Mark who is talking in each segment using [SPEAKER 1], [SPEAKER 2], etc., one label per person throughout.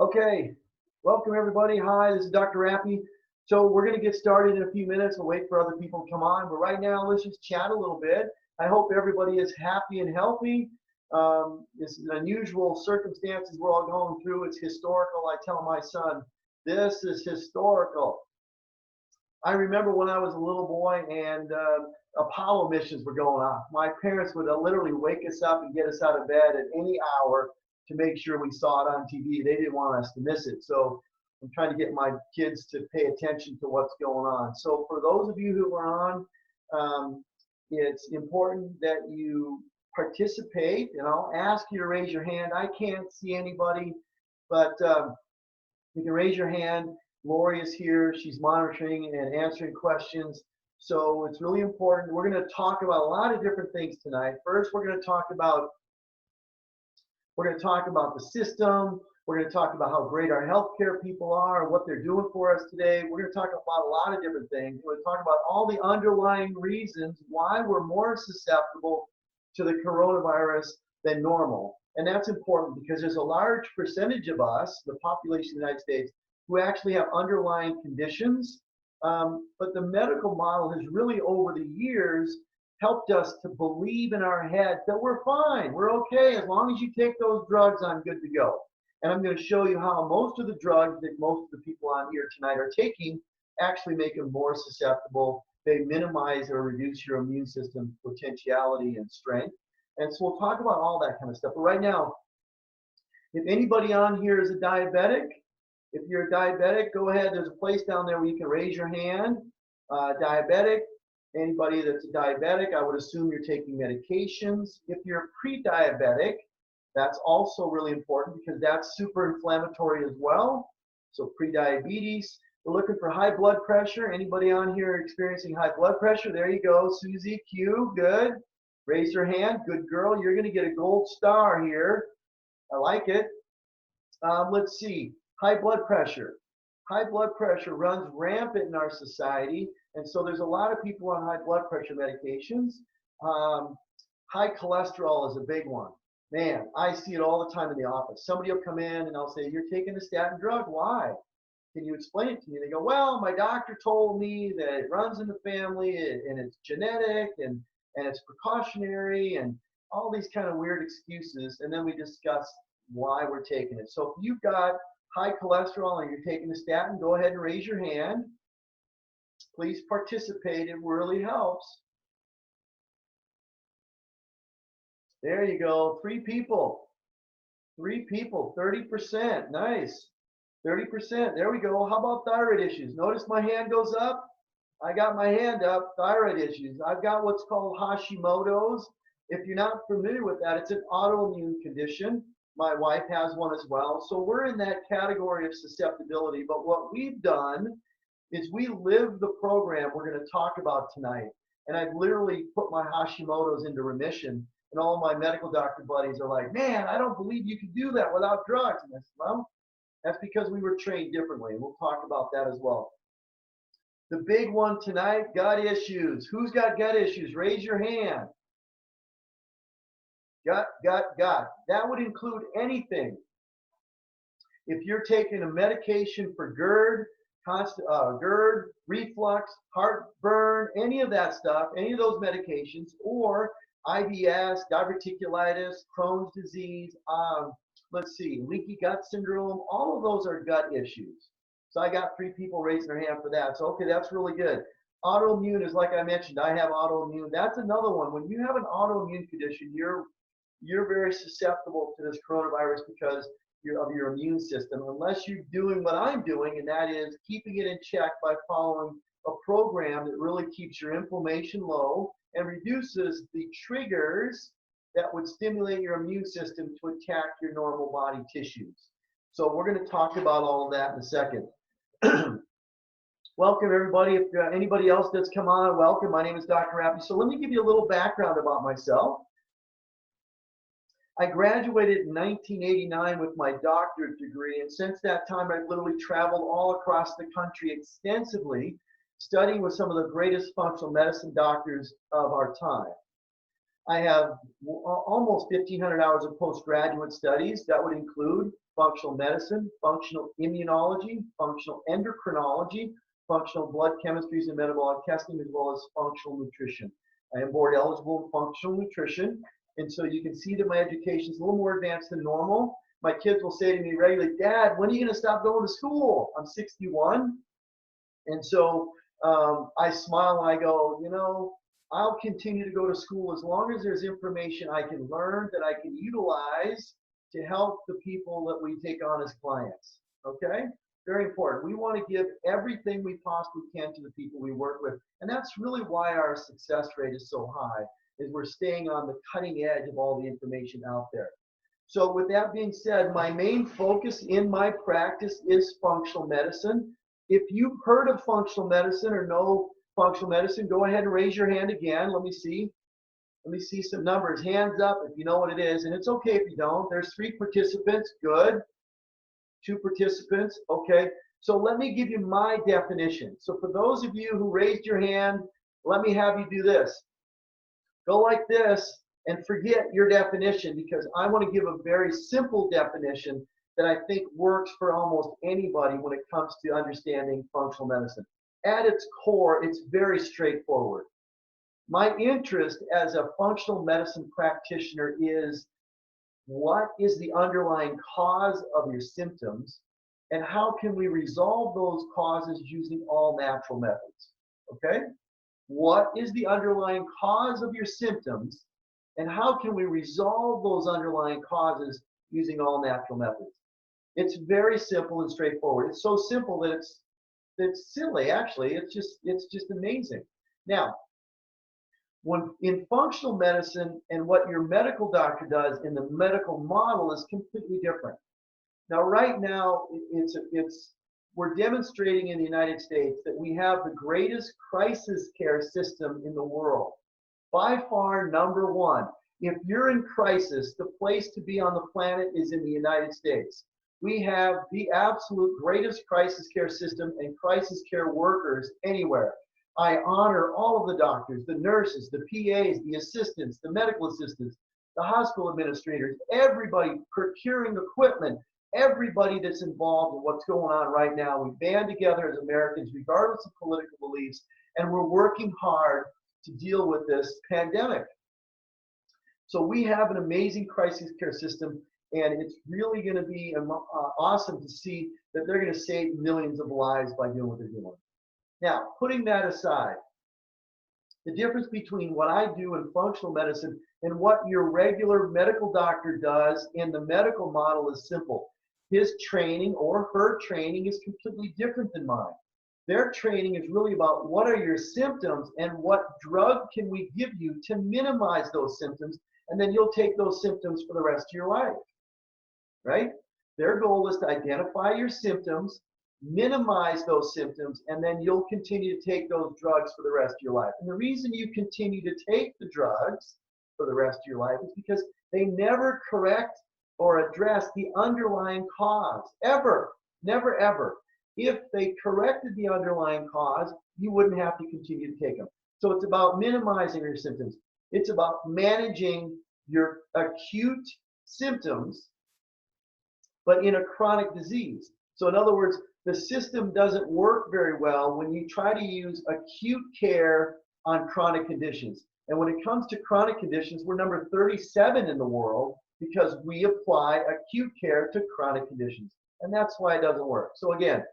[SPEAKER 1] Okay, welcome everybody. Hi, this is Dr. Rappe. So we're going to get started in a few minutes. We'll wait for other people to come on. But right now, let's just chat a little bit. I hope everybody is happy and healthy. It's unusual circumstances we're all going through. It's historical. I tell my son, this is historical. I remember when I was a little boy and Apollo missions were going off. My parents would literally wake us up and get us out of bed at any hour to make sure we saw it on TV. They didn't want us to miss it. So I'm trying to get my kids to pay attention to what's going on. So for those of you who are on, it's important that you participate, and I'll ask you to raise your hand. I can't see anybody, but you can raise your hand. Lori is here. She's monitoring and answering questions. So it's really important. We're going to talk about a lot of different things tonight. First, we're going to talk about the system. We're going to talk about how great our healthcare people are and what they're doing for us today. We're going to talk about a lot of different things. We're going to talk about all the underlying reasons why we're more susceptible to the coronavirus than normal. And that's important because there's a large percentage of us, the population of the United States, who actually have underlying conditions. But the medical model has really, over the years, helped us to believe in our head that we're fine, we're okay, as long as you take those drugs, I'm good to go. And I'm going to show you how most of the drugs that most of the people on here tonight are taking actually make them more susceptible. They minimize or reduce your immune system potentiality and strength. And so we'll talk about all that kind of stuff. But right now, if anybody on here is a diabetic, if you're a diabetic, go ahead. There's a place down there where you can raise your hand. Diabetic, anybody that's a diabetic, I would assume you're taking medications. If you're pre-diabetic, that's also really important because that's super inflammatory as well. So pre-diabetes. We're looking for high blood pressure. Anybody on here experiencing high blood pressure? There you go. Susie Q, good. Raise your hand. Good girl. You're going to get a gold star here. I like it. Let's see. High blood pressure. High blood pressure runs rampant in our society. And so there's a lot of people on high blood pressure medications. High cholesterol is a big one. Man, I see it all the time in the office. Somebody will come in and I'll say, you're taking a statin drug. Why? Can you explain it to me? They go, well, my doctor told me that it runs in the family and it's genetic and it's precautionary and all these kind of weird excuses. And then we discuss why we're taking it. So if you've got high cholesterol and you're taking a statin, go ahead and raise your hand. Please participate. It really helps. There you go. 3 people. 3 people. 30%. Nice. 30%. There we go. How about thyroid issues? Notice my hand goes up. I got my hand up. Thyroid issues. I've got what's called Hashimoto's. If you're not familiar with that, it's an autoimmune condition. My wife has one as well. So we're in that category of susceptibility. But what we've done is we live the program we're going to talk about tonight. And I've literally put my Hashimoto's into remission. And all my medical doctor buddies are like, man, I don't believe you can do that without drugs. And I said, well, that's because we were trained differently. We'll talk about that as well. The big one tonight, gut issues. Who's got gut issues? Raise your hand. Gut. That would include anything. If you're taking a medication for GERD, reflux, heartburn, any of that stuff, any of those medications, or IBS, diverticulitis, Crohn's disease, let's see, leaky gut syndrome, all of those are gut issues. So I got 3 people raising their hand for that. So, okay, that's really good. Autoimmune is, like I mentioned, I have autoimmune. That's another one. When you have an autoimmune condition, you're very susceptible to this coronavirus because of your immune system, unless you're doing what I'm doing, and that is keeping it in check by following a program that really keeps your inflammation low and reduces the triggers that would stimulate your immune system to attack your normal body tissues. So we're going to talk about all of that in a second. Welcome, everybody. If anybody else that's come on, welcome. My name is Dr. Rappe. So let me give you a little background about myself. I graduated in 1989 with my doctorate degree, and since that time, I've literally traveled all across the country extensively, studying with some of the greatest functional medicine doctors of our time. I have almost 1,500 hours of postgraduate studies. That would include functional medicine, functional immunology, functional endocrinology, functional blood chemistries and metabolic testing, as well as functional nutrition. I am board eligible in functional nutrition, and so you can see that my education is a little more advanced than normal. My kids will say to me regularly, Dad, when are you going to stop going to school? I'm 61. And so I smile and I go, you know, I'll continue to go to school as long as there's information I can learn that I can utilize to help the people that we take on as clients. Okay? Very important. We want to give everything we possibly can to the people we work with. And that's really why our success rate is so high, is we're staying on the cutting edge of all the information out there. So with that being said, my main focus in my practice is functional medicine. If you've heard of functional medicine or know functional medicine, go ahead and raise your hand again. Let me see. Let me see some numbers. Hands up if you know what it is. And it's okay if you don't. There's 3 participants. Good. 2 participants. Okay. So let me give you my definition. So for those of you who raised your hand, let me have you do this. Go like this and forget your definition, because I want to give a very simple definition that I think works for almost anybody when it comes to understanding functional medicine. At its core, it's very straightforward. My interest as a functional medicine practitioner is, what is the underlying cause of your symptoms, and how can we resolve those causes using all natural methods? Okay? What is the underlying cause of your symptoms, and how can we resolve those underlying causes using all natural methods? It's very simple and straightforward. It's so simple that it's silly, actually. It's just amazing. Now, when in functional medicine, and what your medical doctor does in the medical model is completely different. Now, right now, we're demonstrating in the United States that we have the greatest crisis care system in the world. By far, #1. If you're in crisis, the place to be on the planet is in the United States. We have the absolute greatest crisis care system and crisis care workers anywhere. I honor all of the doctors, the nurses, the PAs, the assistants, the medical assistants, the hospital administrators, everybody procuring equipment, everybody that's involved in what's going on right now. We band together as Americans, regardless of political beliefs, and we're working hard to deal with this pandemic. So we have an amazing crisis care system, and it's really going to be awesome to see that they're going to save millions of lives by doing what they're doing. Now, putting that aside, the difference between what I do in functional medicine and what your regular medical doctor does in the medical model is simple. His training or her training is completely different than mine. Their training is really about, what are your symptoms and what drug can we give you to minimize those symptoms, and then you'll take those symptoms for the rest of your life, right? Their goal is to identify your symptoms, minimize those symptoms, and then you'll continue to take those drugs for the rest of your life. And the reason you continue to take the drugs for the rest of your life is because they never correct or address the underlying cause, ever, never, ever. If they corrected the underlying cause, you wouldn't have to continue to take them. So it's about minimizing your symptoms. It's about managing your acute symptoms, but in a chronic disease. So in other words, the system doesn't work very well when you try to use acute care on chronic conditions. And when it comes to chronic conditions, we're number 37 in the world because we apply acute care to chronic conditions. And that's why it doesn't work. So again,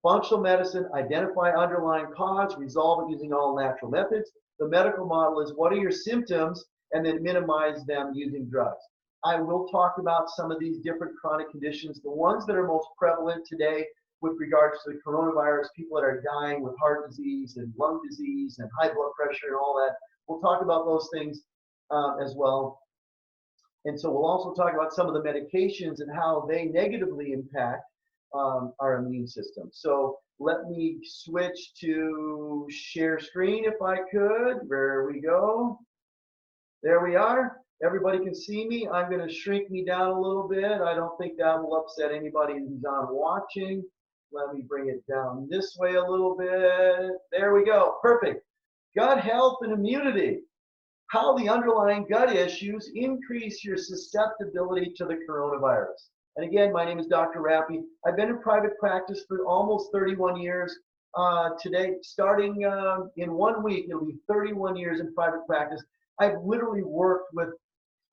[SPEAKER 1] functional medicine, identify underlying cause, resolve it using all natural methods. The medical model is, what are your symptoms, and then minimize them using drugs. I will talk about some of these different chronic conditions. The ones that are most prevalent today with regards to the coronavirus, people that are dying with heart disease and lung disease and high blood pressure and all that. We'll talk about those things as well. And so we'll also talk about some of the medications and how they negatively impact our immune system. So let me switch to share screen if I could. There we go. There we are. Everybody can see me. I'm going to shrink me down a little bit. I don't think that will upset anybody who's on watching. Let me bring it down this way a little bit. There we go. Perfect. Gut health and immunity. How the underlying gut issues increase your susceptibility to the coronavirus. And again, my name is Dr. Rappe. I've been in private practice for almost 31 years. Today, starting in 1 week, it'll be 31 years in private practice. I've literally worked with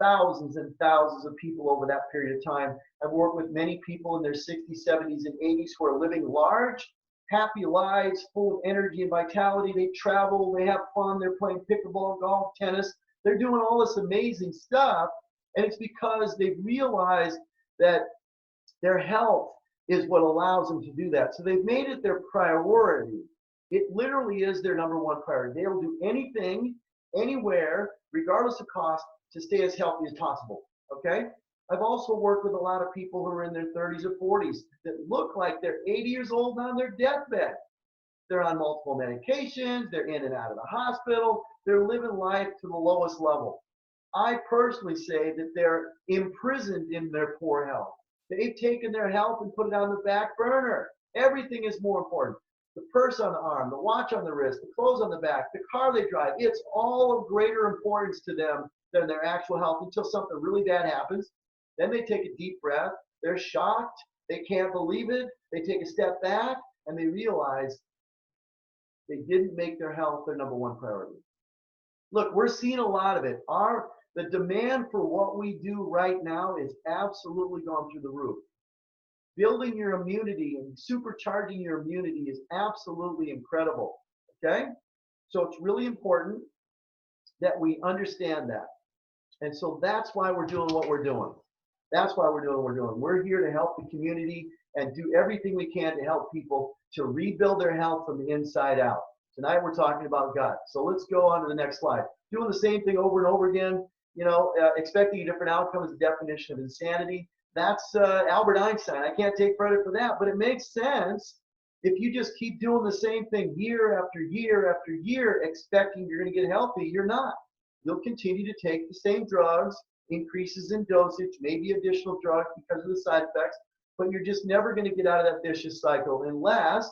[SPEAKER 1] thousands and thousands of people over that period of time. I've worked with many people in their 60s, 70s, and 80s who are living large, happy lives, full of energy and vitality. They travel, they have fun, they're playing pickleball, golf, tennis. They're doing all this amazing stuff, and it's because they've realized that their health is what allows them to do that. So they've made it their priority. It literally is their number one priority. They'll do anything, anywhere, regardless of cost, to stay as healthy as possible, okay? I've also worked with a lot of people who are in their 30s or 40s that look like they're 80 years old on their deathbed. They're on multiple medications, they're in and out of the hospital, they're living life to the lowest level. I personally say that they're imprisoned in their poor health. They've taken their health and put it on the back burner. Everything is more important. The purse on the arm, the watch on the wrist, the clothes on the back, the car they drive, it's all of greater importance to them than their actual health until something really bad happens. Then they take a deep breath. They're shocked. They can't believe it. They take a step back and they realize they didn't make their health their number one priority. Look, we're seeing a lot of it. The demand for what we do right now is absolutely gone through the roof. Building your immunity and supercharging your immunity is absolutely incredible, okay? So it's really important that we understand that. And so that's why we're doing what we're doing. That's why we're doing what we're doing. We're here to help the community and do everything we can to help people to rebuild their health from the inside out. Tonight we're talking about gut. So let's go on to the next slide. Doing the same thing over and over again, expecting a different outcome is the definition of insanity. That's Albert Einstein. I can't take credit for that, but it makes sense if you just keep doing the same thing year after year after year, expecting you're going to get healthy. You're not. You'll continue to take the same drugs, increases in dosage, maybe additional drugs because of the side effects, but you're just never going to get out of that vicious cycle unless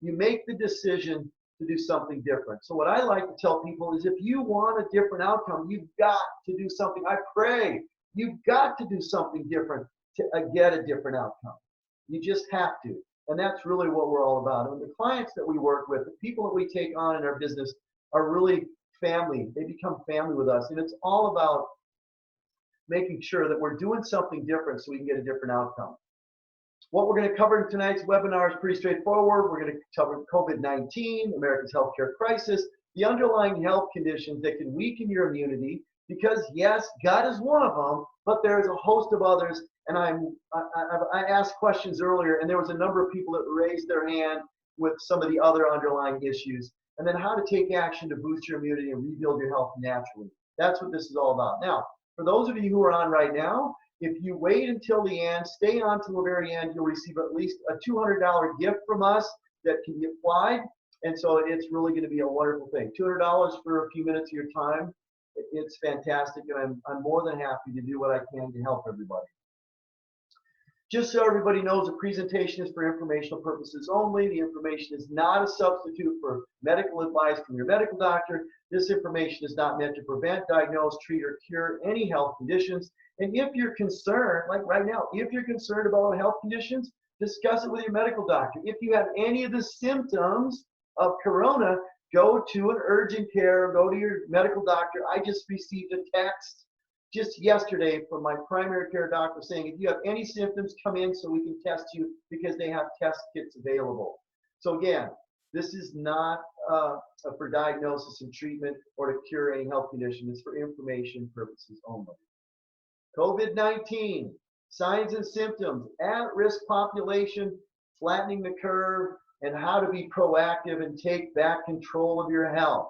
[SPEAKER 1] you make the decision to do something different. So what I like to tell people is if you want a different outcome, you've got to do something. I pray you've got to do something different to get a different outcome. You just have to. And that's really what we're all about. And the clients that we work with, the people that we take on in our business are really family. They become family with us. And it's all about making sure that we're doing something different so we can get a different outcome. What we're going to cover in tonight's webinar is pretty straightforward. We're going to cover COVID-19, America's healthcare crisis, the underlying health conditions that can weaken your immunity, because yes, gut is one of them, but there's a host of others. And I asked questions earlier, and there was a number of people that raised their hand with some of the other underlying issues. And then how to take action to boost your immunity and rebuild your health naturally. That's what this is all about. Now, for those of you who are on right now, if you wait until the end, stay on till the very end, you'll receive at least a $200 gift from us that can be applied. And so it's really going to be a wonderful thing. $200 for a few minutes of your time. It's fantastic, and I'm more than happy to do what I can to help everybody. Just so everybody knows, the presentation is for informational purposes only. The information is not a substitute for medical advice from your medical doctor. This information is not meant to prevent, diagnose, treat, or cure any health conditions. And if you're concerned, like right now, if you're concerned about health conditions, discuss it with your medical doctor. If you have any of the symptoms of corona, go to an urgent care, go to your medical doctor. I just received a text just yesterday from my primary care doctor saying, if you have any symptoms, come in so we can test you, because they have test kits available. So again, this is not for diagnosis and treatment or to cure any health condition. It's for information purposes only. COVID-19, signs and symptoms, at-risk population, flattening the curve, and how to be proactive and take back control of your health.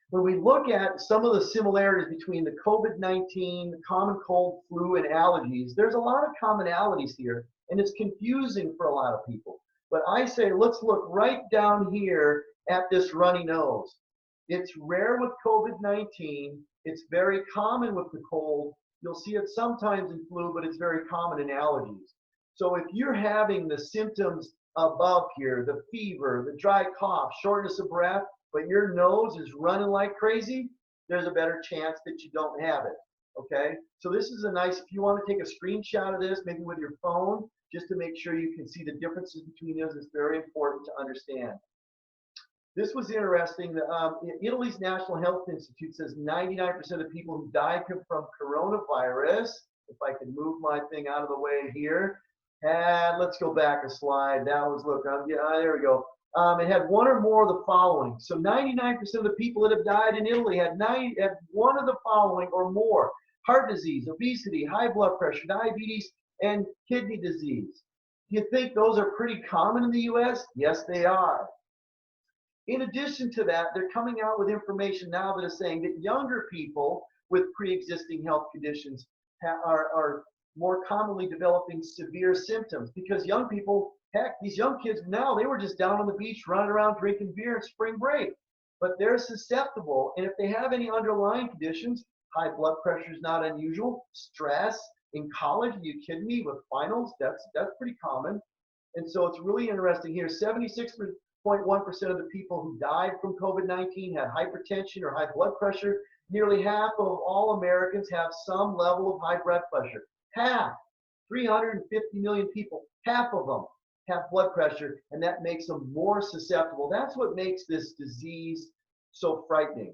[SPEAKER 1] When we look at some of the similarities between the COVID-19, the common cold, flu, and allergies, there's a lot of commonalities here, and it's confusing for a lot of people. But I say, let's look right down here at this runny nose. It's rare with COVID-19. It's very common with the cold. You'll see it sometimes in flu, but it's very common in allergies. So if you're having the symptoms above here, the fever, the dry cough, shortness of breath, but your nose is running like crazy, there's a better chance that you don't have it. Okay, so this is a nice, if you want to take a screenshot of this, maybe with your phone, just to make sure you can see the differences between those, it's very important to understand. This was interesting. Italy's National Health Institute says 99% of people who die from coronavirus, if I can move my thing out of the way here, let's go back a slide. That was, look, there we go. It had one or more of the following. So 99% of the people that have died in Italy had one of the following or more: heart disease, obesity, high blood pressure, diabetes, and kidney disease. Do you think those are pretty common in the US? Yes, they are. In addition to that, they're coming out with information now that is saying that younger people with pre-existing health conditions are more commonly developing severe symptoms, because young people, heck, these young kids now, they were just down on the beach running around drinking beer at spring break, but they're susceptible. And if they have any underlying conditions, high blood pressure is not unusual, stress in college, are you kidding me, with finals, that's pretty common. And so it's really interesting here. 76.1% of the people who died from COVID-19 had hypertension or high blood pressure. Nearly half of all Americans have some level of high blood pressure. Half, 350 million people, half of them have blood pressure, and that makes them more susceptible. That's what makes this disease so frightening.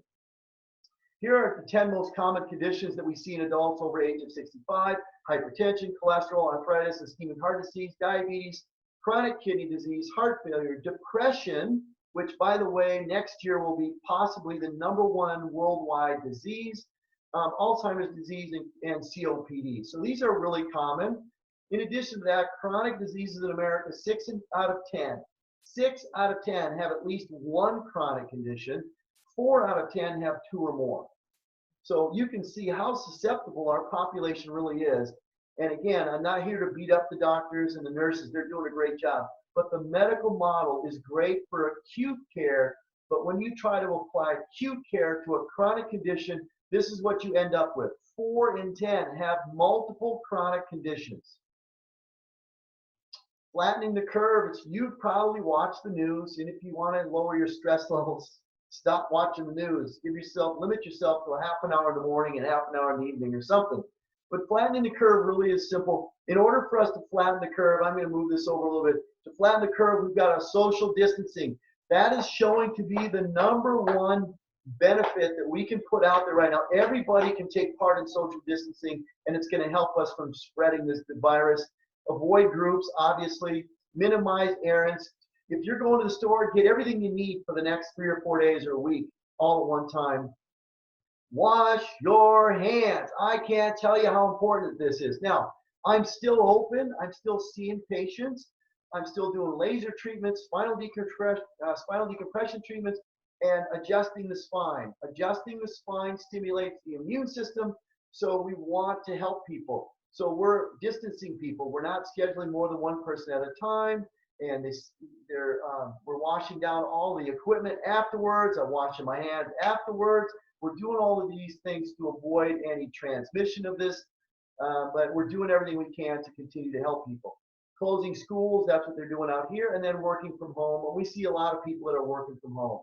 [SPEAKER 1] Here are the 10 most common conditions that we see in adults over age of 65: hypertension, cholesterol, arthritis, ischemic heart disease, diabetes, chronic kidney disease, heart failure, depression, which, by the way, next year will be possibly the #1 worldwide disease, Alzheimer's disease, and COPD. So these are really common. In addition to that, chronic diseases in America, 6 out of 10 have at least one chronic condition. 4 out of 10 have 2 or more. So you can see how susceptible our population really is. And again, I'm not here to beat up the doctors and the nurses. They're doing a great job. But the medical model is great for acute care. But when you try to apply acute care to a chronic condition, this is what you end up with. 4 in 10 have multiple chronic conditions. Flattening the curve, you've probably watched the news, and if you want to lower your stress levels, stop watching the news. Limit yourself to a half an hour in the morning and half an hour in the evening or something. But flattening the curve really is simple. In order for us to flatten the curve, I'm going to move this over a little bit. To flatten the curve, we've got a social distancing. That is showing to be the #1 benefit that we can put out there right now. Everybody can take part in social distancing, and it's going to help us from spreading the virus. Avoid groups, obviously. Minimize errands. If you're going to the store, get everything you need for the next 3 or 4 days or a week, all at one time. Wash your hands. I can't tell you how important this is. Now, I'm still open. I'm still seeing patients. I'm still doing laser treatments, spinal decompression treatments, and adjusting the spine. Adjusting the spine stimulates the immune system, so we want to help people. So we're distancing people. We're not scheduling more than one person at a time, and we're washing down all the equipment afterwards. I'm washing my hands afterwards. We're doing all of these things to avoid any transmission of this, but we're doing everything we can to continue to help people. Closing schools, that's what they're doing out here, and then working from home. And we see a lot of people that are working from home.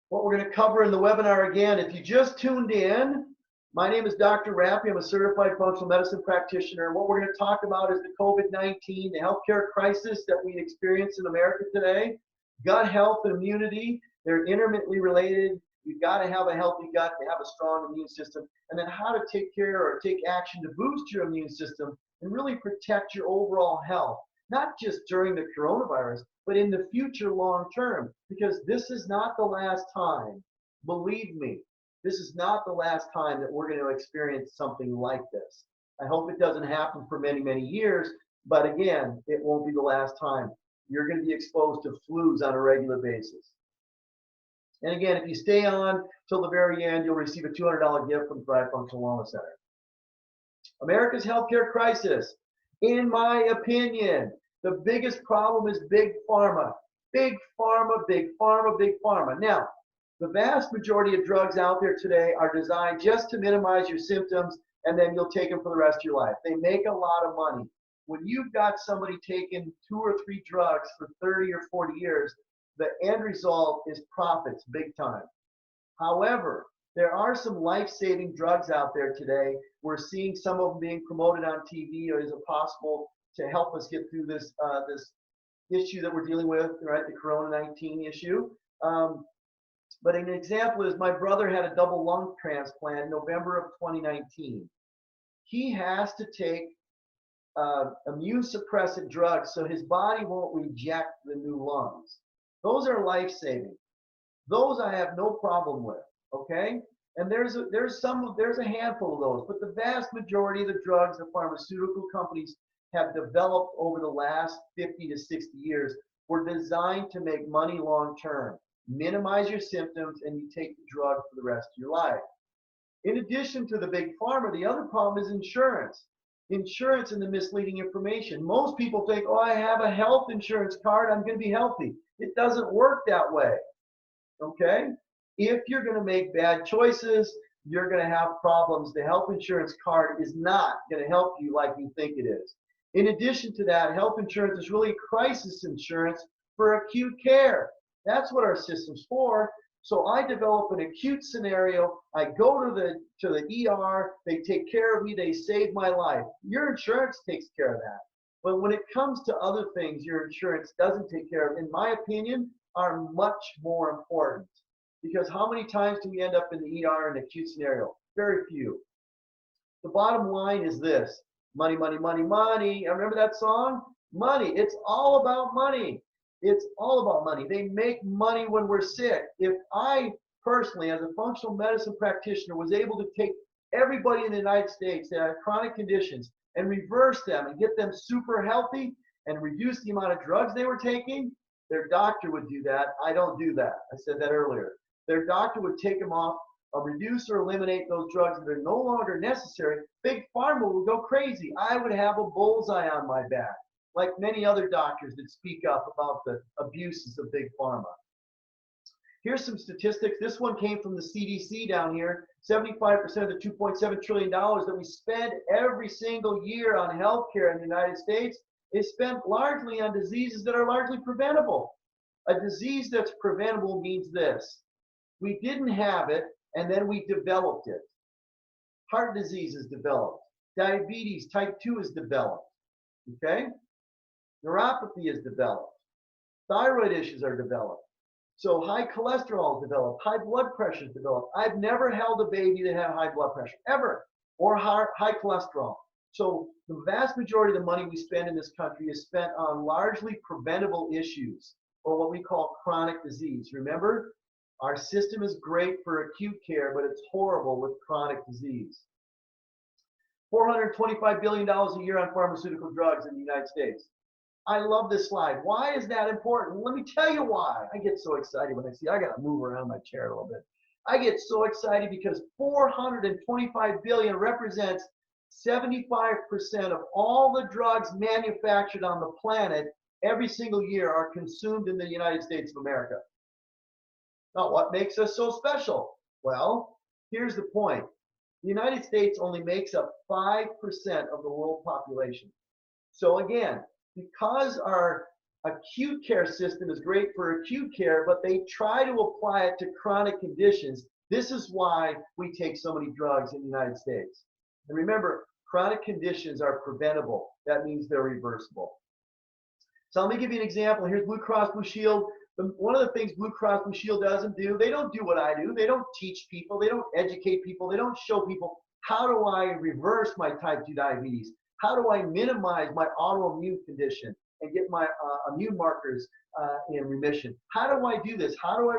[SPEAKER 1] What we're going to cover in the webinar, again, if you just tuned in, my name is Dr. Rappe. I'm a certified functional medicine practitioner. And what we're going to talk about is the COVID-19, the healthcare crisis that we experience in America today. Gut health and immunity, they're intermittently related. You've got to have a healthy gut to have a strong immune system. And then how to take care or take action to boost your immune system and really protect your overall health, not just during the coronavirus, but in the future long term, because this is not the last time. Believe me, this is not the last time that we're going to experience something like this. I hope it doesn't happen for many, many years, but again, it won't be the last time. You're going to be exposed to flus on a regular basis. And again, if you stay on till the very end, you'll receive a $200 gift from Thrive Functional Wellness Center. America's healthcare crisis, in my opinion, the biggest problem is big pharma. Big pharma, big pharma, big pharma. Now, the vast majority of drugs out there today are designed just to minimize your symptoms, and then you'll take them for the rest of your life. They make a lot of money. When you've got somebody taking 2 or 3 drugs for 30 or 40 years, the end result is profits big time. However, There are some life-saving drugs out there today. We're seeing some of them being promoted on TV as a possible to help us get through this this issue that we're dealing with, right? The Corona-19 issue. But an example is my brother had a double lung transplant in November of 2019. He has to take immune suppressant drugs so his body won't reject the new lungs. Those are life-saving. Those I have no problem with, okay? And there's a handful of those, but the vast majority of the drugs the pharmaceutical companies have developed over the last 50 to 60 years were designed to make money long term. Minimize your symptoms and you take the drug for the rest of your life. In addition to the big pharma, the other problem is insurance. Insurance and the misleading information. Most people think, oh, I have a health insurance card, I'm going to be healthy. It doesn't work that way, okay? If you're going to make bad choices, you're going to have problems. The health insurance card is not going to help you like you think it is. In addition to that, health insurance is really crisis insurance for acute care. That's what our system's for. So I develop an acute scenario. I go to the ER. They take care of me. They save my life. Your insurance takes care of that. But when it comes to other things your insurance doesn't take care of, in my opinion, are much more important. Because how many times do we end up in the ER in an acute scenario? Very few. The bottom line is this. Money, money, money, money. Remember that song? Money. It's all about money. It's all about money. They make money when we're sick. If I personally, as a functional medicine practitioner, was able to take everybody in the United States that have chronic conditions and reverse them and get them super healthy and reduce the amount of drugs they were taking, their doctor would do that. I don't do that. I said that earlier. Their doctor would take them off, reduce or eliminate those drugs that are no longer necessary. Big Pharma would go crazy. I would have a bullseye on my back, like many other doctors that speak up about the abuses of Big Pharma. Here's some statistics. This one came from the CDC down here. 75% of the $2.7 trillion that we spend every single year on healthcare in the United States is spent largely on diseases that are largely preventable. A disease that's preventable means this. We didn't have it, and then we developed it. Heart disease is developed. Diabetes type 2 is developed. Okay? Neuropathy is developed. Thyroid issues are developed. So high cholesterol is developed. High blood pressure is developed. I've never held a baby that had high blood pressure, ever, or high cholesterol. So the vast majority of the money we spend in this country is spent on largely preventable issues, or what we call chronic disease. Remember, our system is great for acute care, but it's horrible with chronic disease. $425 billion a year on pharmaceutical drugs in the United States. I love this slide. Why is that important? Let me tell you why. I get so excited when I see, I got to move around my chair a little bit. I get so excited because 425 billion represents 75% of all the drugs manufactured on the planet every single year are consumed in the United States of America. Now, what makes us so special? Well, here's the point. The United States only makes up 5% of the world population. So again, because our acute care system is great for acute care, but they try to apply it to chronic conditions, this is why we take so many drugs in the United States. And remember, chronic conditions are preventable. That means they're reversible. So let me give you an example. Here's Blue Cross Blue Shield. One of the things Blue Cross Blue Shield doesn't do, they don't do what I do. They don't teach people. They don't educate people. They don't show people, how do I reverse my type 2 diabetes? How do I minimize my autoimmune condition and get my immune markers in remission? How do I do this? How do I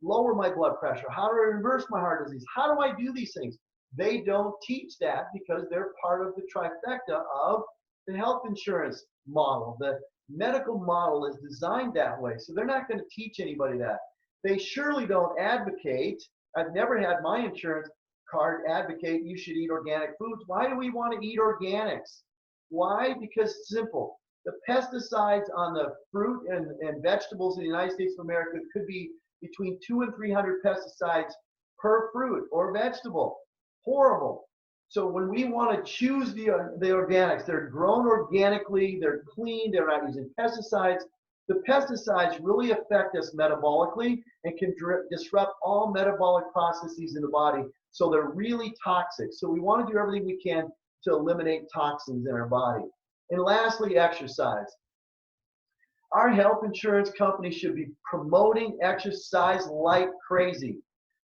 [SPEAKER 1] lower my blood pressure? How do I reverse my heart disease? How do I do these things? They don't teach that because they're part of the trifecta of the health insurance model. The medical model is designed that way, so they're not going to teach anybody that. They surely don't advocate. I've never had my insurance card advocate you should eat organic foods. Why do we want to eat organics? Why? Because it's simple. The pesticides on the fruit and vegetables in the United States of America could be between 200 and 300 pesticides per fruit or vegetable. Horrible. So when we want to choose the organics, they're grown organically, they're clean, they're not using pesticides. The pesticides really affect us metabolically and can disrupt all metabolic processes in the body. So they're really toxic. So we want to do everything we can to eliminate toxins in our body. And lastly, exercise. Our health insurance company should be promoting exercise like crazy.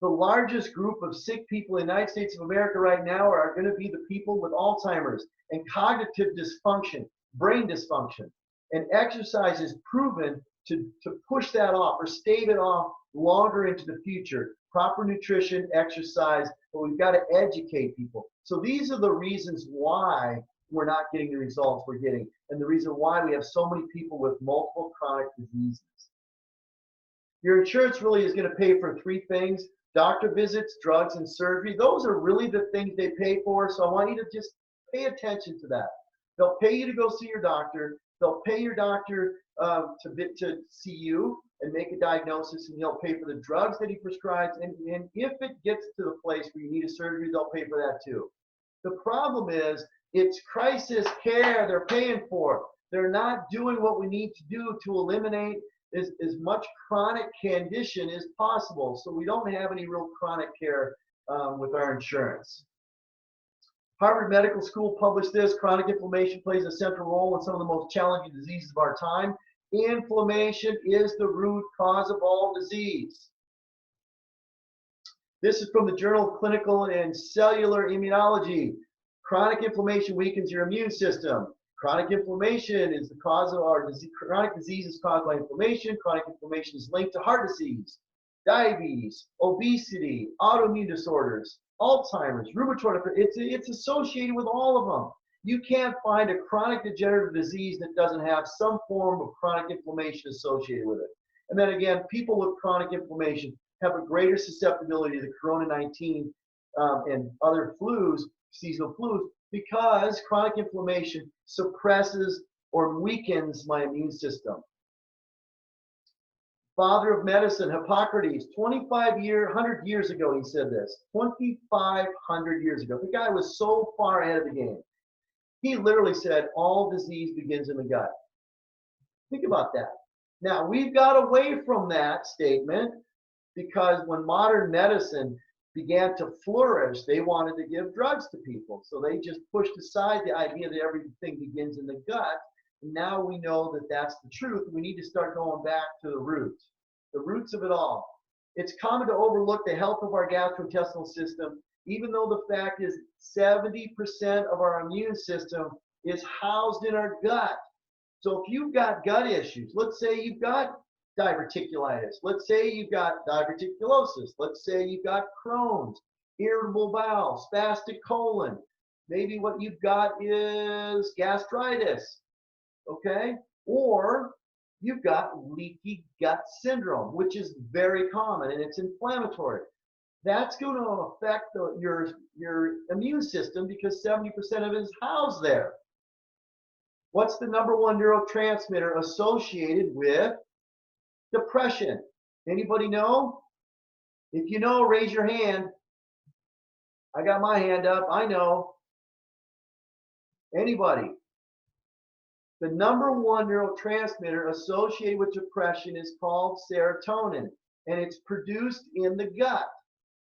[SPEAKER 1] The largest group of sick people in the United States of America right now are going to be the people with Alzheimer's and cognitive dysfunction, brain dysfunction. And exercise is proven to push that off or stave it off longer into the future. Proper nutrition, exercise, but we've got to educate people. So these are the reasons why we're not getting the results we're getting, and the reason why we have so many people with multiple chronic diseases. Your insurance really is going to pay for three things: doctor visits, drugs, and surgery. Those are really the things they pay for, so I want you to just pay attention to that. They'll pay you to go see your doctor. They'll pay your doctor to see you and make a diagnosis, and he'll pay for the drugs that he prescribes. And if it gets to the place where you need a surgery, they'll pay for that too. The problem is it's crisis care they're paying for. They're not doing what we need to do to eliminate as much chronic condition as possible. So we don't have any real chronic care with our insurance. Harvard Medical School published this: chronic inflammation plays a central role in some of the most challenging diseases of our time. Inflammation is the root cause of all disease. This is from the Journal of Clinical and Cellular Immunology. Chronic inflammation weakens your immune system. Chronic inflammation is the cause of our disease. Chronic disease is caused by inflammation. Chronic inflammation is linked to heart disease, diabetes, obesity, autoimmune disorders, Alzheimer's, rheumatoid. It's associated with all of them. You can't find a chronic degenerative disease that doesn't have some form of chronic inflammation associated with it. And then again, people with chronic inflammation have a greater susceptibility to the corona-19 and other flus, seasonal flus, because chronic inflammation suppresses or weakens my immune system. Father of medicine, Hippocrates, 100 years ago, he said this. 2,500 years ago. The guy was so far ahead of the game. He literally said, all disease begins in the gut. Think about that. Now, we've got away from that statement because when modern medicine began to flourish, they wanted to give drugs to people. So they just pushed aside the idea that everything begins in the gut. And now we know that that's the truth. We need to start going back to the roots of it all. It's common to overlook the health of our gastrointestinal system, even though the fact is 70% of our immune system is housed in our gut. So if you've got gut issues, let's say you've got diverticulitis, let's say you've got diverticulosis, let's say you've got Crohn's, irritable bowel, spastic colon, maybe what you've got is gastritis, okay? Or you've got leaky gut syndrome, which is very common and it's inflammatory. That's going to affect your immune system because 70% of it is housed there. What's the #1 neurotransmitter associated with depression? Anybody know? If you know, raise your hand. I got my hand up. I know. Anybody? The #1 neurotransmitter associated with depression is called serotonin, and it's produced in the gut.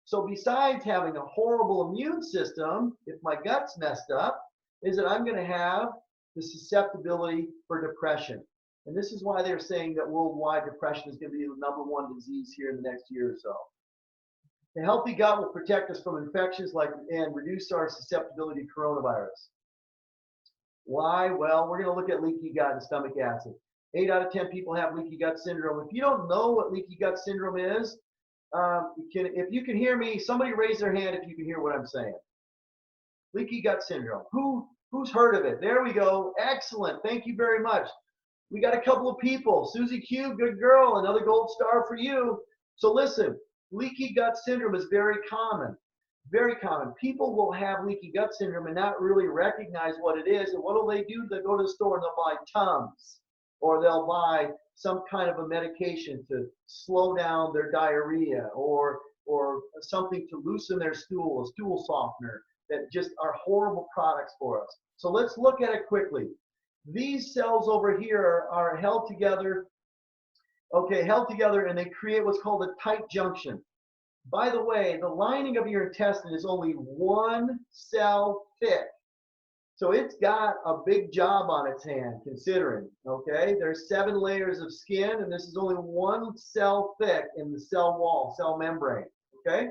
[SPEAKER 1] So besides having a horrible immune system, if my gut's messed up, is that I'm going to have the susceptibility for depression. And this is why they're saying that worldwide depression is going to be the #1 disease here in the next year or so. A healthy gut will protect us from infections and reduce our susceptibility to coronavirus. Why? Well, we're going to look at leaky gut and stomach acid. 8 out of 10 people have leaky gut syndrome. If you don't know what leaky gut syndrome is, if you can hear me, somebody raise their hand if you can hear what I'm saying. Leaky gut syndrome. Who's heard of it? There we go. Excellent. Thank you very much. We got a couple of people. Susie Q, good girl. Another gold star for you. So listen, leaky gut syndrome is very common. Very common. People will have leaky gut syndrome and not really recognize what it is. And what will they do? They'll go to the store and they'll buy Tums, or they'll buy some kind of a medication to slow down their diarrhea, or something to loosen their stool, a stool softener, that just are horrible products for us. So let's look at it quickly. These cells over here are held together okay, held together, and they create what's called a tight junction. By the way, the lining of your intestine is only one cell thick. So it's got a big job on its hand, considering, okay? There's 7 layers of skin, and this is only one cell thick in the cell wall, cell membrane, okay?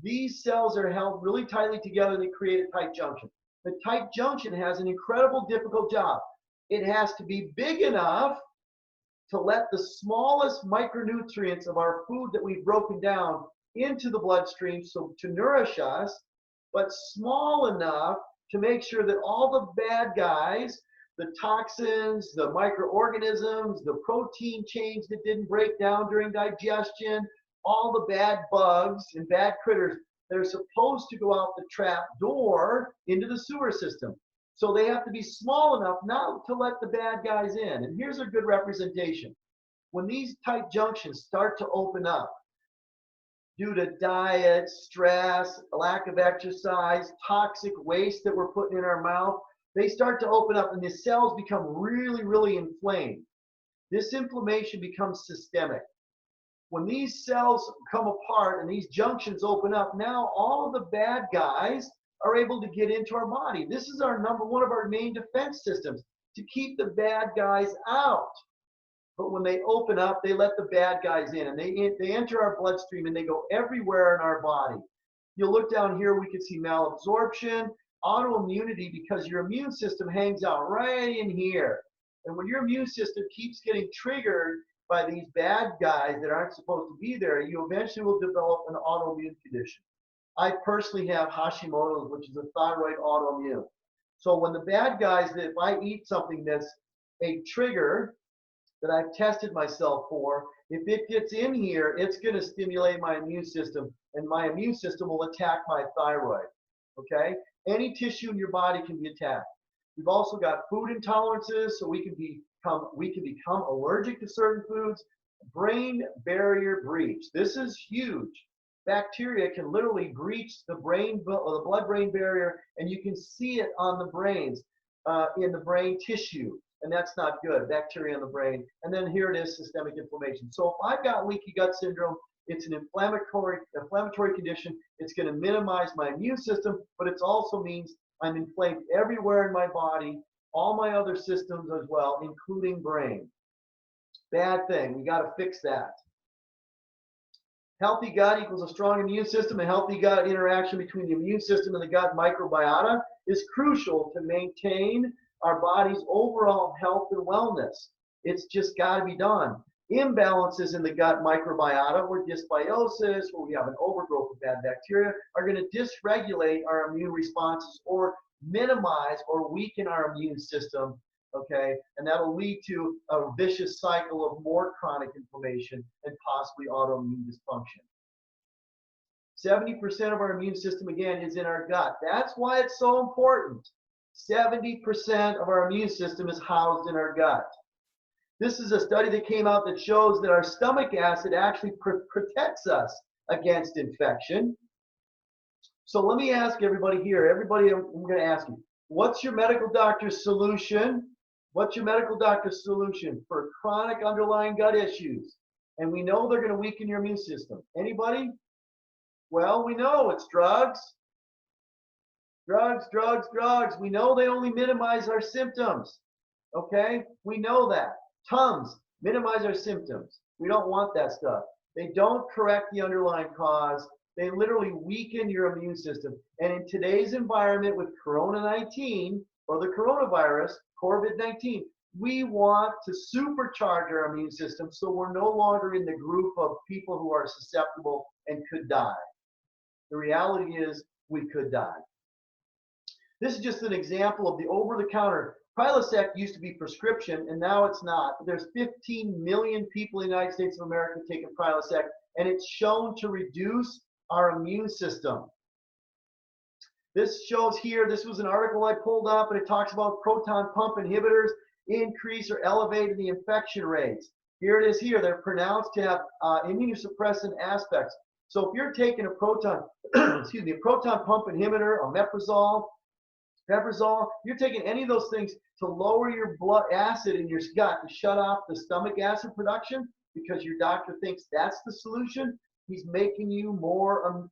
[SPEAKER 1] These cells are held really tightly together, and they create a tight junction. The tight junction has an incredible, difficult job. It has to be big enough to let the smallest micronutrients of our food that we've broken down into the bloodstream, so to nourish us, but small enough to make sure that all the bad guys, the toxins, the microorganisms, the protein chains that didn't break down during digestion, all the bad bugs and bad critters, they're supposed to go out the trap door into the sewer system. So they have to be small enough not to let the bad guys in. And here's a good representation. When these tight junctions start to open up, due to diet, stress, lack of exercise, toxic waste that we're putting in our mouth, they start to open up and the cells become really, really inflamed. This inflammation becomes systemic. When these cells come apart and these junctions open up, now all of the bad guys are able to get into our body. This is our one of our main defense systems, to keep the bad guys out. But when they open up, they let the bad guys in, and they enter our bloodstream, and they go everywhere in our body. You'll look down here, we can see malabsorption, autoimmunity, because your immune system hangs out right in here. And when your immune system keeps getting triggered by these bad guys that aren't supposed to be there, you eventually will develop an autoimmune condition. I personally have Hashimoto's, which is a thyroid autoimmune. So when the bad guys, if I eat something that's a trigger that I've tested myself for, if it gets in here, it's going to stimulate my immune system, and my immune system will attack my thyroid, okay? Any tissue in your body can be attacked. We've also got food intolerances, so we can become allergic to certain foods. Brain barrier breach. This is huge. Bacteria can literally breach the blood-brain barrier, and you can see it on the brains, in the brain tissue. And that's not good, bacteria in the brain. And then here it is, systemic inflammation. So if I've got leaky gut syndrome, it's an inflammatory condition. It's going to minimize my immune system, but it also means I'm inflamed everywhere in my body, all my other systems as well, including brain. Bad thing. We got to fix that. Healthy gut equals a strong immune system. A healthy gut interaction between the immune system and the gut microbiota is crucial to maintain our body's overall health and wellness. It's just got to be done. Imbalances in the gut microbiota, or dysbiosis, where we have an overgrowth of bad bacteria, are going to dysregulate our immune responses or minimize or weaken our immune system, okay? And that'll lead to a vicious cycle of more chronic inflammation and possibly autoimmune dysfunction. 70% of our immune system, again, is in our gut. That's why it's so important. 70% of our immune system is housed in our gut. This is a study that came out that shows that our stomach acid actually protects us against infection. So let me ask everybody here, I'm going to ask you, what's your medical doctor's solution? What's your medical doctor's solution for chronic underlying gut issues? And we know they're going to weaken your immune system. Anybody? Well, we know it's drugs. Drugs, drugs, drugs. We know they only minimize our symptoms. Okay? We know that. Tums minimize our symptoms. We don't want that stuff. They don't correct the underlying cause. They literally weaken your immune system. And in today's environment with Corona-19 or the coronavirus, COVID-19, we want to supercharge our immune system so we're no longer in the group of people who are susceptible and could die. The reality is we could die. This is just an example of the over-the-counter. Prilosec used to be prescription, and now it's not. There's 15 million people in the United States of America taking Prilosec, and it's shown to reduce our immune system. This shows here, this was an article I pulled up, and it talks about proton pump inhibitors increase or elevate the infection rates. Here it is here. They're pronounced to have immunosuppressant aspects. So if you're taking a proton, excuse me, a proton pump inhibitor, omeprazole, you're taking any of those things to lower your blood acid in your gut, to shut off the stomach acid production, because your doctor thinks that's the solution, he's making you more,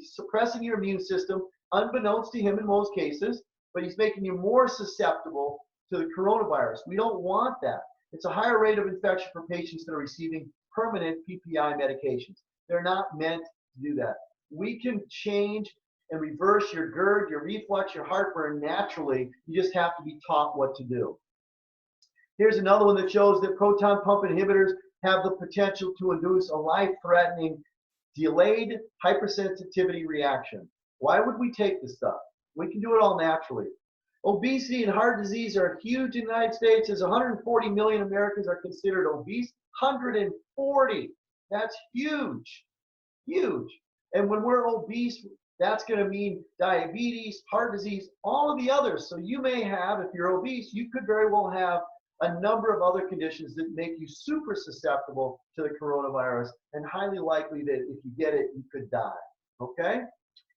[SPEAKER 1] suppressing your immune system, unbeknownst to him in most cases, but he's making you more susceptible to the coronavirus. We don't want that. It's a higher rate of infection for patients that are receiving permanent PPI medications. They're not meant to do that. We can change and reverse your GERD, your reflux, your heartburn naturally. You just have to be taught what to do. Here's another one that shows that proton pump inhibitors have the potential to induce a life-threatening delayed hypersensitivity reaction. Why would we take this stuff? We can do it all naturally. Obesity and heart disease are huge in the United States, as 140 million Americans are considered obese. 140. That's huge. Huge. And when we're obese, that's going to mean diabetes, heart disease, all of the others. So you may have, if you're obese, you could very well have a number of other conditions that make you super susceptible to the coronavirus, and highly likely that if you get it, you could die. Okay?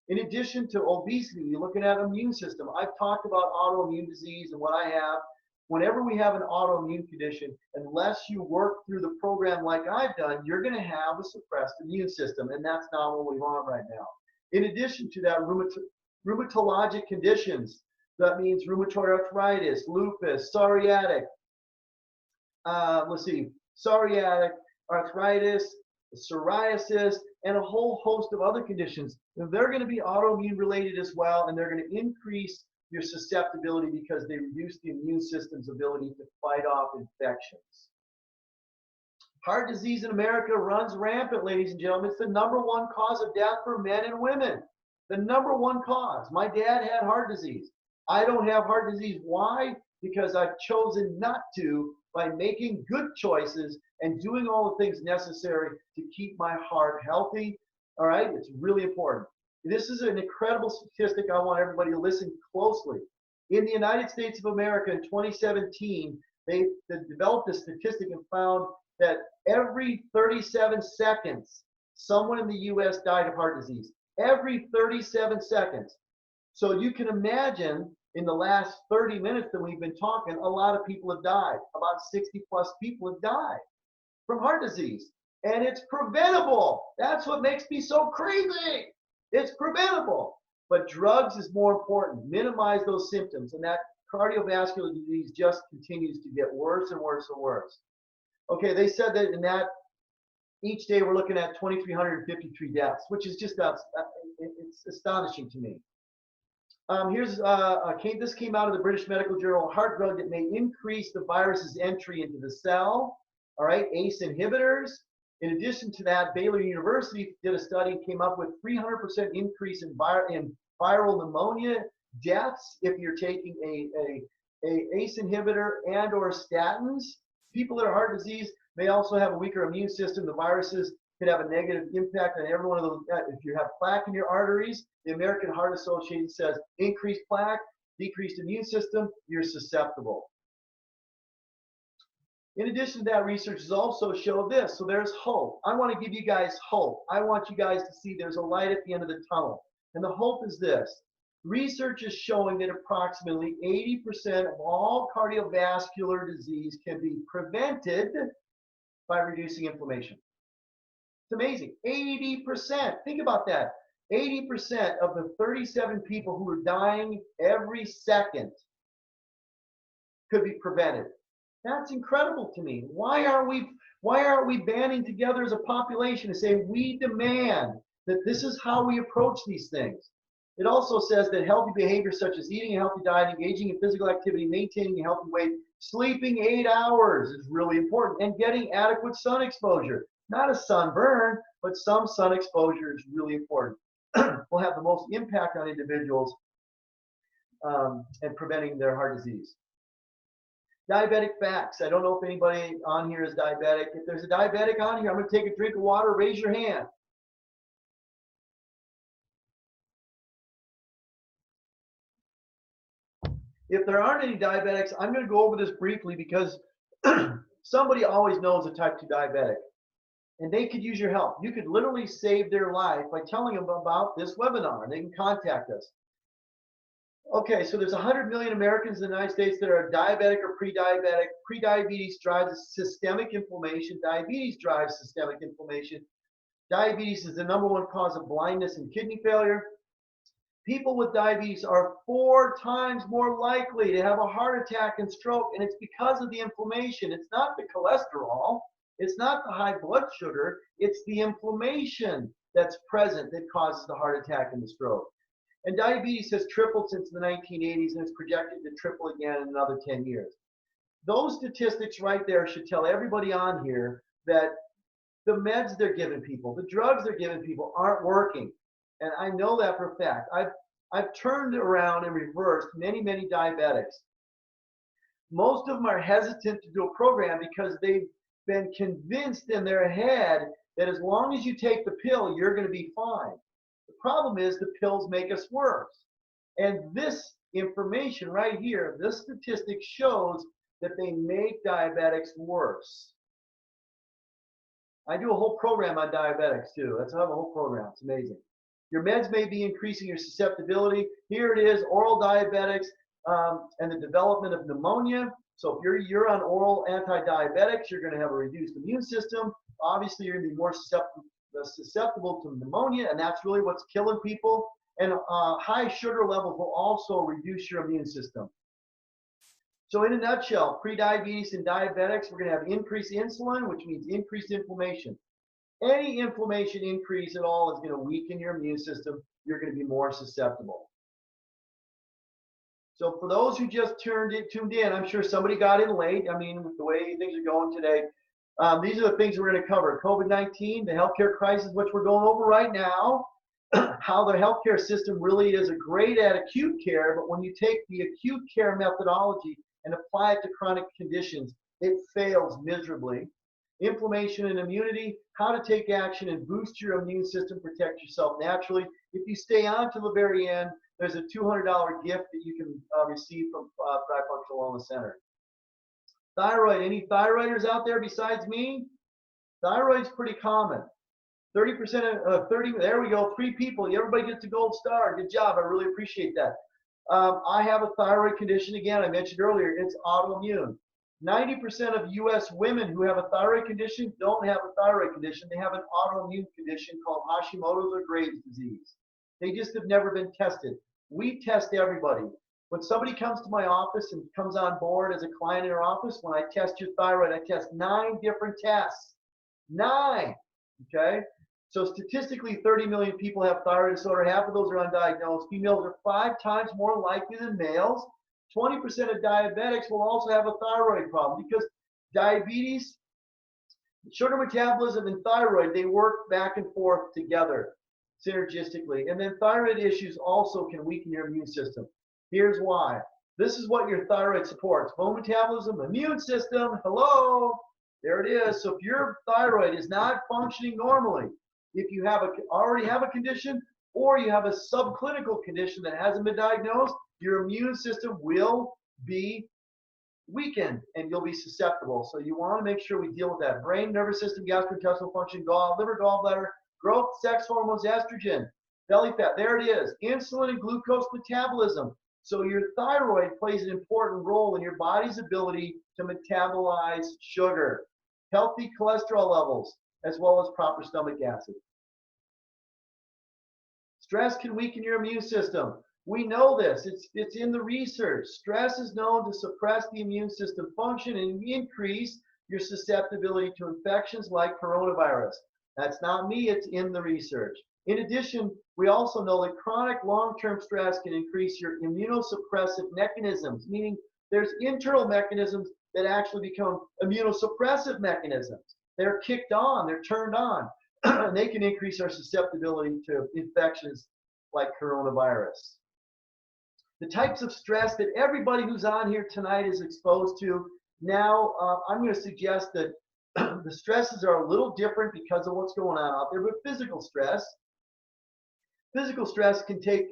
[SPEAKER 1] In addition to obesity, you're looking at immune system. I've talked about autoimmune disease and what I have. Whenever we have an autoimmune condition, unless you work through the program like I've done, you're going to have a suppressed immune system, and that's not what we want right now. In addition to that, rheumatologic conditions. That means rheumatoid arthritis, lupus, psoriatic, psoriatic arthritis, psoriasis, and a whole host of other conditions. They're going to be autoimmune related as well, and they're going to increase your susceptibility because they reduce the immune system's ability to fight off infections. Heart disease in America runs rampant, ladies and gentlemen. It's the #1 cause of death for men and women. The #1 cause. My dad had heart disease. I don't have heart disease. Why? Because I've chosen not to, by making good choices and doing all the things necessary to keep my heart healthy. All right? It's really important. This is an incredible statistic. I want everybody to listen closely. In the United States of America in 2017, they developed a statistic and found that every 37 seconds, someone in the U.S. died of heart disease. Every 37 seconds. So you can imagine in the last 30 minutes that we've been talking, a lot of people have died. About 60 plus people have died from heart disease. And it's preventable. That's what makes me so crazy. It's preventable. But drugs is more important. Minimize those symptoms. And that cardiovascular disease just continues to get worse and worse and worse. Okay, they said that in that each day we're looking at 2,353 deaths, which is just it's astonishing to me. This came out of the British Medical Journal. A heart drug that may increase the virus's entry into the cell. All right, ACE inhibitors. In addition to that, Baylor University did a study and came up with 300% increase in viral pneumonia deaths if you're taking a ACE inhibitor and or statins. People that are heart disease may also have a weaker immune system. The viruses could have a negative impact on every one of those. If you have plaque in your arteries, the American Heart Association says increased plaque, decreased immune system, you're susceptible. In addition to that, research has also showed this. So there's hope. I want to give you guys hope. I want you guys to see there's a light at the end of the tunnel. And the hope is this. Research is showing that approximately 80% of all cardiovascular disease can be prevented by reducing inflammation. It's amazing. 80%. Think about that. 80% of the 37 people who are dying every second could be prevented. That's incredible to me. Why aren't we banding together as a population and saying we demand that this is how we approach these things? It also says that healthy behaviors such as eating a healthy diet, engaging in physical activity, maintaining a healthy weight, sleeping 8 hours is really important, and getting adequate sun exposure. Not a sunburn, but some sun exposure is really important. Will have the most impact on individuals and preventing their heart disease. Diabetic facts. I don't know if anybody on here is diabetic. If there's a diabetic on here, I'm going to take a drink of water. Raise your hand. If there aren't any diabetics, I'm going to go over this briefly because somebody always knows a type 2 diabetic. And they could use your help. You could literally save their life by telling them about this webinar, and they can contact us. Okay, so there's 100 million Americans in the United States that are diabetic or pre-diabetic. Pre-diabetes drives systemic inflammation. Diabetes drives systemic inflammation. Diabetes is the #1 cause of blindness and kidney failure. People with diabetes are 4 times more likely to have a heart attack and stroke, and it's because of the inflammation. It's not the cholesterol. It's not the high blood sugar. It's the inflammation that's present that causes the heart attack and the stroke. And diabetes has tripled since the 1980s, and it's projected to triple again in another 10 years. Those statistics right there should tell everybody on here that the meds they're giving people, the drugs they're giving people aren't working. And I know that for a fact. I've turned around and reversed many, many diabetics. Most of them are hesitant to do a program because they've been convinced in their head that as long as you take the pill, you're going to be fine. The problem is the pills make us worse. And this information right here, this statistic shows that they make diabetics worse. I do a whole program on diabetics too. I have a whole program. It's amazing. Your meds may be increasing your susceptibility. Here it is, oral diabetics and the development of pneumonia. So if you're on oral anti-diabetics, you're going to have a reduced immune system. Obviously, you're going to be more susceptible to pneumonia, and that's really what's killing people. And high sugar levels will also reduce your immune system. So in a nutshell, prediabetes and diabetics, we're going to have increased insulin, which means increased inflammation. Any inflammation increase at all is going to weaken your immune system. You're going to be more susceptible. So for those who just tuned in, I'm sure somebody got in late. I mean, with the way things are going today, these are the things we're going to cover. COVID-19, the healthcare crisis, which we're going over right now, how the healthcare system really is great at acute care, but when you take the acute care methodology and apply it to chronic conditions, it fails miserably. Inflammation and immunity, how to take action and boost your immune system, protect yourself naturally. If you stay on to the very end, there's a $200 gift that you can receive from Thrive Functional Wellness Center. Thyroid, any thyroiders out there besides me? Thyroid's pretty common. 30% of 30, there we go, 3 people. Everybody gets a gold star. Good job. I really appreciate that. I have a thyroid condition. Again, I mentioned earlier, it's autoimmune. 90% of US women who have a thyroid condition don't have a thyroid condition. They have an autoimmune condition called Hashimoto's or Graves' disease. They just have never been tested. We test everybody. When somebody comes to my office and comes on board as a client in our office, when I test your thyroid, I test 9 different tests. 9, okay? So statistically, 30 million people have thyroid disorder. Half of those are undiagnosed. Females are 5 times more likely than males. 20% of diabetics will also have a thyroid problem because diabetes, sugar metabolism, and thyroid, they work back and forth together synergistically. And then thyroid issues also can weaken your immune system. Here's why. This is what your thyroid supports. Bone metabolism, immune system, hello, there it is. So if your thyroid is not functioning normally, if you already have a condition or you have a subclinical condition that hasn't been diagnosed, your immune system will be weakened and you'll be susceptible. So you want to make sure we deal with that. Brain, nervous system, gastrointestinal function, liver, gallbladder, growth, sex hormones, estrogen, belly fat. There it is. Insulin and glucose metabolism. So your thyroid plays an important role in your body's ability to metabolize sugar, healthy cholesterol levels, as well as proper stomach acid. Stress can weaken your immune system. We know this. It's in the research. Stress is known to suppress the immune system function and increase your susceptibility to infections like coronavirus. That's not me. It's in the research. In addition, we also know that chronic long-term stress can increase your immunosuppressive mechanisms, meaning there's internal mechanisms that actually become immunosuppressive mechanisms. They're kicked on. They're turned on. And they can increase our susceptibility to infections like coronavirus. The types of stress that everybody who's on here tonight is exposed to. Now, I'm going to suggest that the stresses are a little different because of what's going on out there, but physical stress can take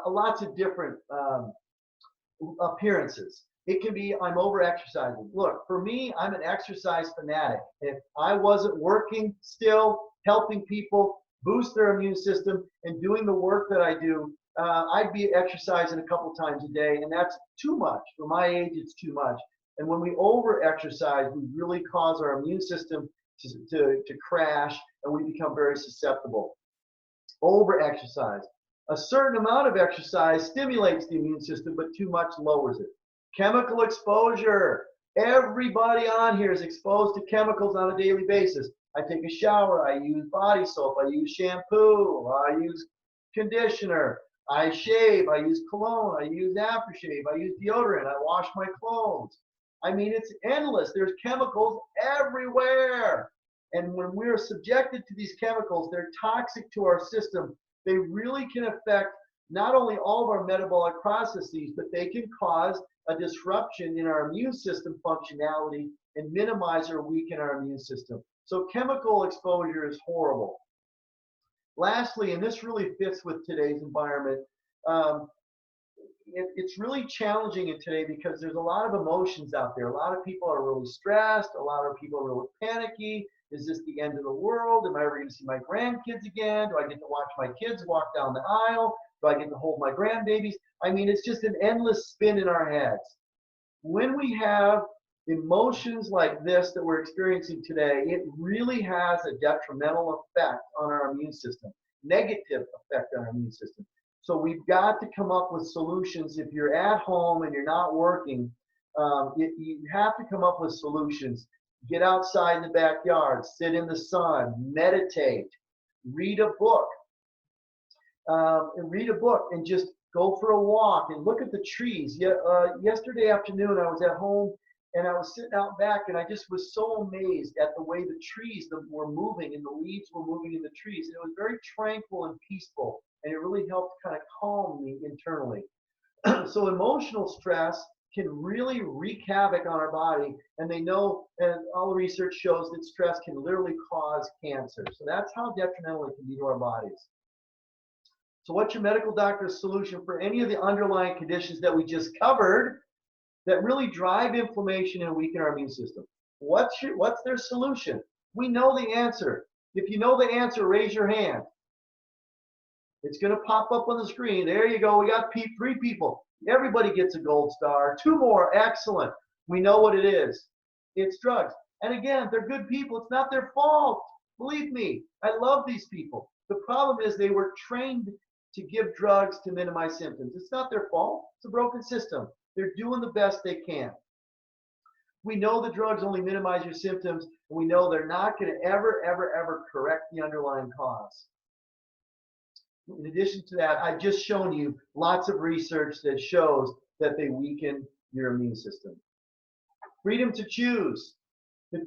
[SPEAKER 1] lots of different appearances. It can be, I'm over-exercising. Look, for me, I'm an exercise fanatic. If I wasn't working still, helping people boost their immune system and doing the work that I do, I'd be exercising a couple times a day, and that's too much. For my age, it's too much. And when we over-exercise, we really cause our immune system to crash, and we become very susceptible. Over-exercise. A certain amount of exercise stimulates the immune system, but too much lowers it. Chemical exposure. Everybody on here is exposed to chemicals on a daily basis. I take a shower, I use body soap, I use shampoo, I use conditioner, I shave, I use cologne, I use aftershave, I use deodorant, I wash my clothes. I mean, it's endless. There's chemicals everywhere. And when we're subjected to these chemicals, they're toxic to our system. They really can affect not only all of our metabolic processes, but they can cause a disruption in our immune system functionality and minimize or weaken our immune system. So chemical exposure is horrible. Lastly, and this really fits with today's environment, it's really challenging in today because there's a lot of emotions out there. A lot of people are really stressed. A lot of people are really panicky. Is this the end of the world? Am I ever going to see my grandkids again? Do I get to watch my kids walk down the aisle? Do I get to hold my grandbabies? I mean, it's just an endless spin in our heads. When we have emotions like this that we're experiencing today, it really has a detrimental effect on our immune system, negative effect on our immune system. So we've got to come up with solutions. If you're at home and you're not working, you have to come up with solutions. Get outside in the backyard, sit in the sun, meditate, read a book. And just go for a walk and look at the trees. Yesterday afternoon, I was at home and I was sitting out back and I just was so amazed at the way the trees were moving and the leaves were moving in the trees. And it was very tranquil and peaceful, and it really helped kind of calm me internally. So emotional stress can really wreak havoc on our body, and they know, and all the research shows that stress can literally cause cancer. So that's how detrimental it can be to our bodies. So what's your medical doctor's solution for any of the underlying conditions that we just covered that really drive inflammation and weaken our immune system? What's their solution? We know the answer. If you know the answer, raise your hand. It's going to pop up on the screen. There you go. We got 3 people. Everybody gets a gold star. 2 more. Excellent. We know what it is. It's drugs. And again, they're good people. It's not their fault. Believe me, I love these people. The problem is they were trained to give drugs to minimize symptoms. It's not their fault. It's a broken system. They're doing the best they can. We know the drugs only minimize your symptoms, and we know they're not going to ever correct the underlying cause. In addition to that, I've just shown you lots of research that shows that they weaken your immune system. Freedom to choose.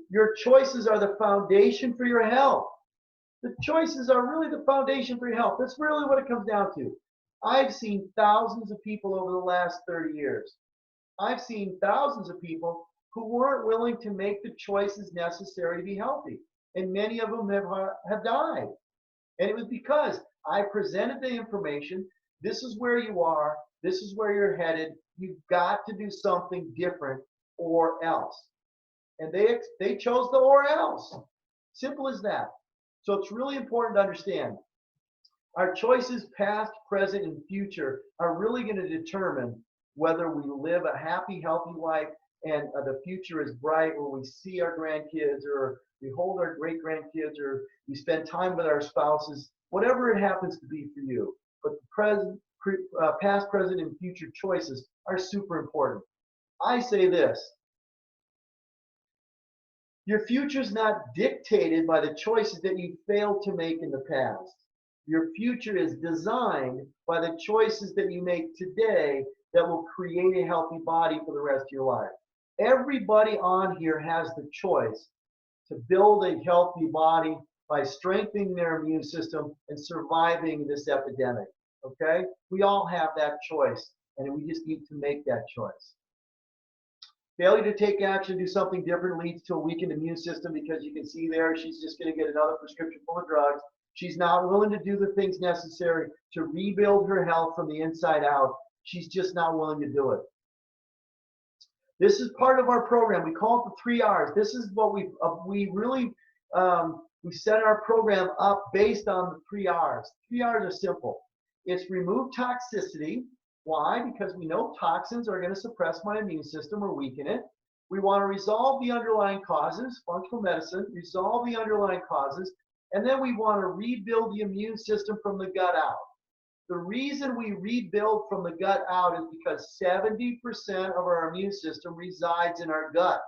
[SPEAKER 1] Your choices are the foundation for your health. The choices are really the foundation for your health. That's really what it comes down to. I've seen thousands of people over the last 30 years. I've seen thousands of people who weren't willing to make the choices necessary to be healthy. And many of them have died. And it was because I presented the information. This is where you are. This is where you're headed. You've got to do something different or else. And they chose the or else. Simple as that. So it's really important to understand. Our choices, past, present, and future, are really going to determine whether we live a happy, healthy life and the future is bright, where we see our grandkids or we hold our great-grandkids or we spend time with our spouses, whatever it happens to be for you. But the present, past, present, and future choices are super important. I say this. Your future is not dictated by the choices that you failed to make in the past. Your future is designed by the choices that you make today that will create a healthy body for the rest of your life. Everybody on here has the choice to build a healthy body by strengthening their immune system and surviving this epidemic. Okay? We all have that choice, and we just need to make that choice. Failure to take action, do something different, leads to a weakened immune system, because you can see there she's just going to get another prescription full of drugs. She's not willing to do the things necessary to rebuild her health from the inside out. She's just not willing to do it. This is part of our program. We call it the 3 R's. This is what we really we set our program up based on the 3 R's. 3 R's are simple. It's remove toxicity. Why? Because we know toxins are going to suppress my immune system or weaken it. We want to resolve the underlying causes, functional medicine, resolve the underlying causes, and then we want to rebuild the immune system from the gut out. The reason we rebuild from the gut out is because 70% of our immune system resides in our gut.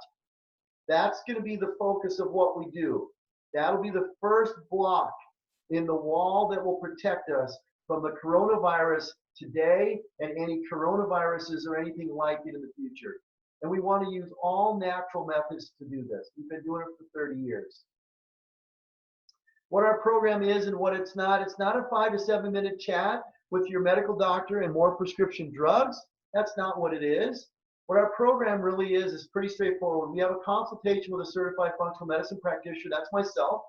[SPEAKER 1] That's going to be the focus of what we do. That'll be the first block in the wall that will protect us from the coronavirus today and any coronaviruses or anything like it in the future. And we want to use all natural methods to do this. We've been doing it for 30 years. What our program is and what it's not a 5 to 7 minute chat with your medical doctor and more prescription drugs. That's not what it is. What our program really is pretty straightforward. We have a consultation with a certified functional medicine practitioner. That's myself.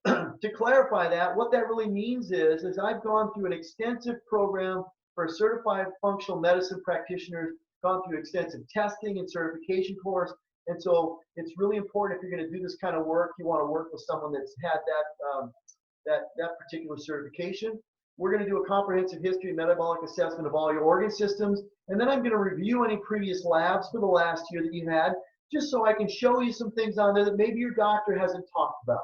[SPEAKER 1] To clarify that, what that really means is I've gone through an extensive program for a certified functional medicine practitioner, gone through extensive testing and certification course. And so it's really important if you're going to do this kind of work, you want to work with someone that's had that particular certification. We're going to do a comprehensive history and metabolic assessment of all your organ systems. And then I'm going to review any previous labs for the last year that you've had, just so I can show you some things on there that maybe your doctor hasn't talked about.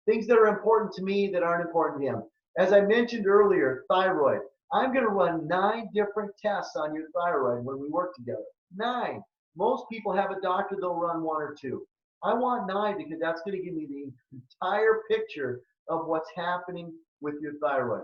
[SPEAKER 1] Things that are important to me that aren't important to him. As I mentioned earlier, thyroid. I'm going to run 9 different tests on your thyroid when we work together. 9. Most people have a doctor, they'll run 1 or 2. I want 9 because that's going to give me the entire picture of what's happening with your thyroid.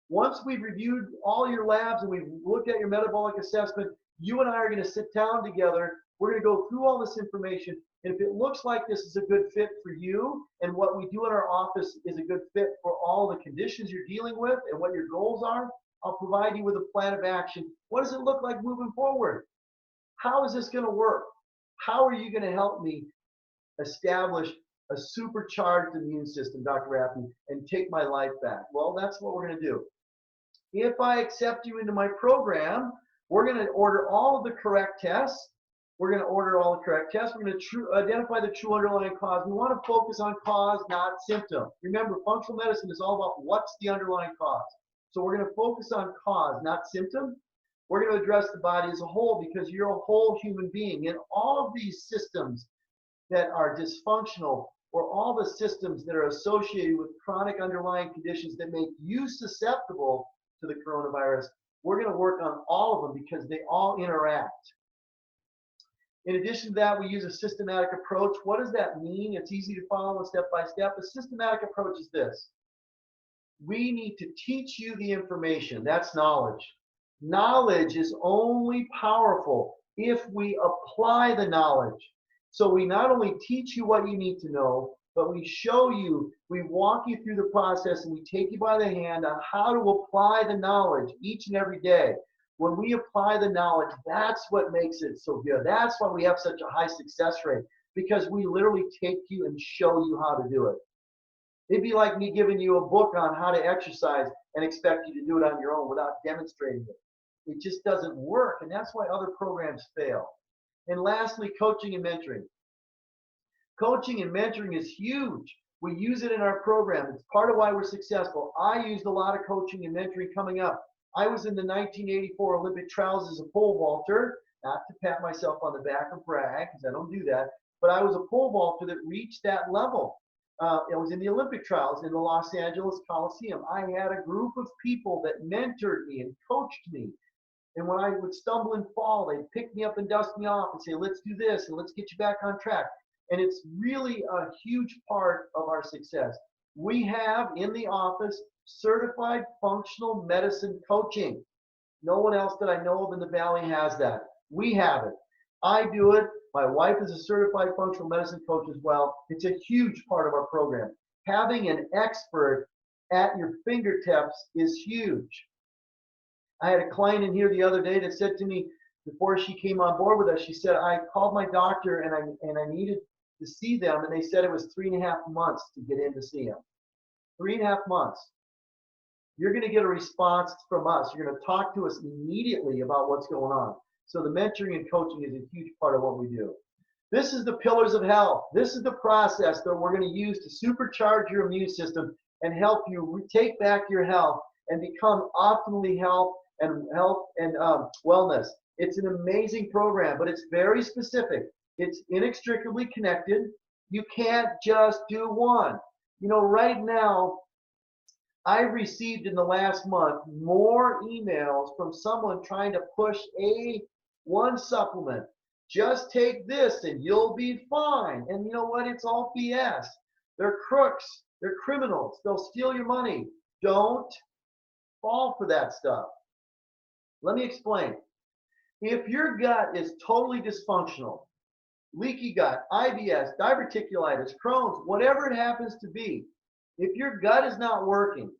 [SPEAKER 1] Once we've reviewed all your labs and we've looked at your metabolic assessment, you and I are going to sit down together. We're going to go through all this information. And if it looks like this is a good fit for you and what we do in our office is a good fit for all the conditions you're dealing with and what your goals are, I'll provide you with a plan of action. What does it look like moving forward? How is this going to work? How are you going to help me establish a supercharged immune system, Dr. Rappe, and take my life back? Well, that's what we're going to do. If I accept you into my program, we're going to order all of the correct tests. We're going to order all the correct tests. We're going to identify the true underlying cause. We want to focus on cause, not symptom. Remember, functional medicine is all about what's the underlying cause. So we're going to focus on cause, not symptom. We're going to address the body as a whole because you're a whole human being. And all of these systems that are dysfunctional or all the systems that are associated with chronic underlying conditions that make you susceptible to the coronavirus, we're going to work on all of them because they all interact. In addition to that, we use a systematic approach. What does that mean? It's easy to follow step by step. A systematic approach is this. We need to teach you the information. That's knowledge. Knowledge is only powerful if we apply the knowledge. So we not only teach you what you need to know, but we show you, we walk you through the process and we take you by the hand on how to apply the knowledge each and every day. When we apply the knowledge, that's what makes it so good. That's why we have such a high success rate, because we literally take you and show you how to do it. It'd be like me giving you a book on how to exercise and expect you to do it on your own without demonstrating it. It just doesn't work, and that's why other programs fail. And lastly, coaching and mentoring. Coaching and mentoring is huge. We use it in our program. It's part of why we're successful. I used a lot of coaching and mentoring coming up. I was in the 1984 Olympic trials as a pole vaulter, not to pat myself on the back or brag, because I don't do that, but I was a pole vaulter that reached that level. I was in the Olympic trials in the Los Angeles Coliseum. I had a group of people that mentored me and coached me. And when I would stumble and fall, they'd pick me up and dust me off and say, let's do this and let's get you back on track. And it's really a huge part of our success. We have in the office certified functional medicine coaching. No one else that I know of in the Valley has that. We have it. I do it. My wife is a certified functional medicine coach as well. It's a huge part of our program. Having an expert at your fingertips is huge. I had a client in here the other day that said to me, before she came on board with us, she said, I called my doctor and I needed to see them, and they said it was 3.5 months to get in to see them. 3.5 months. You're going to get a response from us. You're going to talk to us immediately about what's going on. So the mentoring and coaching is a huge part of what we do. This is the pillars of health. This is the process that we're going to use to supercharge your immune system and help you take back your health and become optimally health and wellness. It's an amazing program, but it's very specific. It's inextricably connected. You can't just do one. You know, right now, I've received in the last month more emails from someone trying to push one supplement. Just take this and you'll be fine. And you know what? It's all BS. They're crooks. They're criminals. They'll steal your money. Don't fall for that stuff. Let me explain. If your gut is totally dysfunctional, leaky gut, IBS, diverticulitis, Crohn's, whatever it happens to be, if your gut is not working,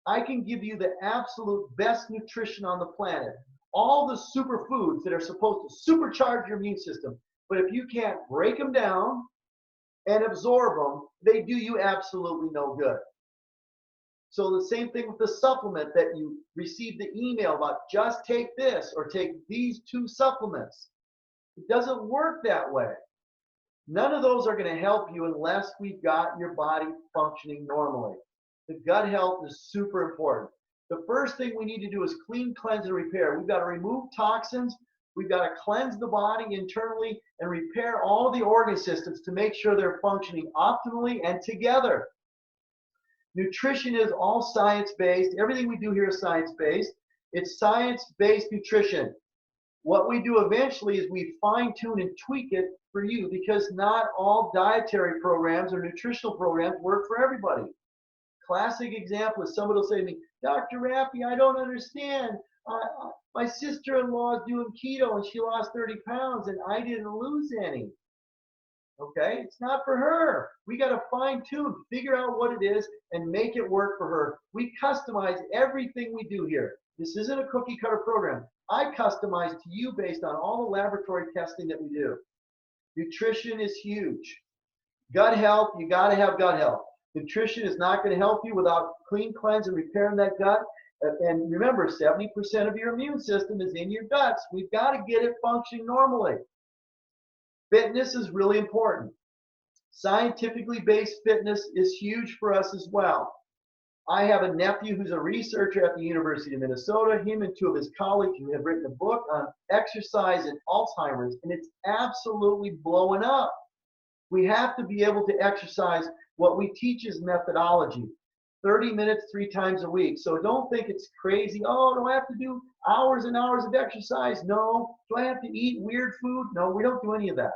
[SPEAKER 1] I can give you the absolute best nutrition on the planet. All the superfoods that are supposed to supercharge your immune system. But if you can't break them down and absorb them, they do you absolutely no good. So the same thing with the supplement that you received the email about, just take this or take these 2 supplements. It doesn't work that way. None of those are going to help you unless we've got your body functioning normally. The gut health is super important. The first thing we need to do is clean, cleanse, and repair. We've got to remove toxins. We've got to cleanse the body internally and repair all of the organ systems to make sure they're functioning optimally and together. Nutrition is all science-based. Everything we do here is science-based. It's science-based nutrition. What we do eventually is we fine-tune and tweak it for you, because not all dietary programs or nutritional programs work for everybody. Classic example is somebody will say to me, Dr. Rappe, I don't understand. My sister-in-law is doing keto and she lost 30 pounds and I didn't lose any. Okay, it's not for her. We got to fine tune, figure out what it is and make it work for her. We customize everything we do here. This isn't a cookie cutter program. I customize to you based on all the laboratory testing that we do. Nutrition is huge. Gut health, you got to have gut health. Nutrition is not going to help you without clean, cleanse, and repairing that gut. And remember, 70% of your immune system is in your guts. We've got to get it functioning normally. Fitness is really important. Scientifically based fitness is huge for us as well. I have a nephew who's a researcher at the University of Minnesota. Him and 2 of his colleagues have written a book on exercise and Alzheimer's, and it's absolutely blowing up. We have to be able to exercise. What we teach is methodology. 30 minutes 3 times a week. So don't think it's crazy. Oh, do I have to do hours and hours of exercise? No. Do I have to eat weird food? No, we don't do any of that.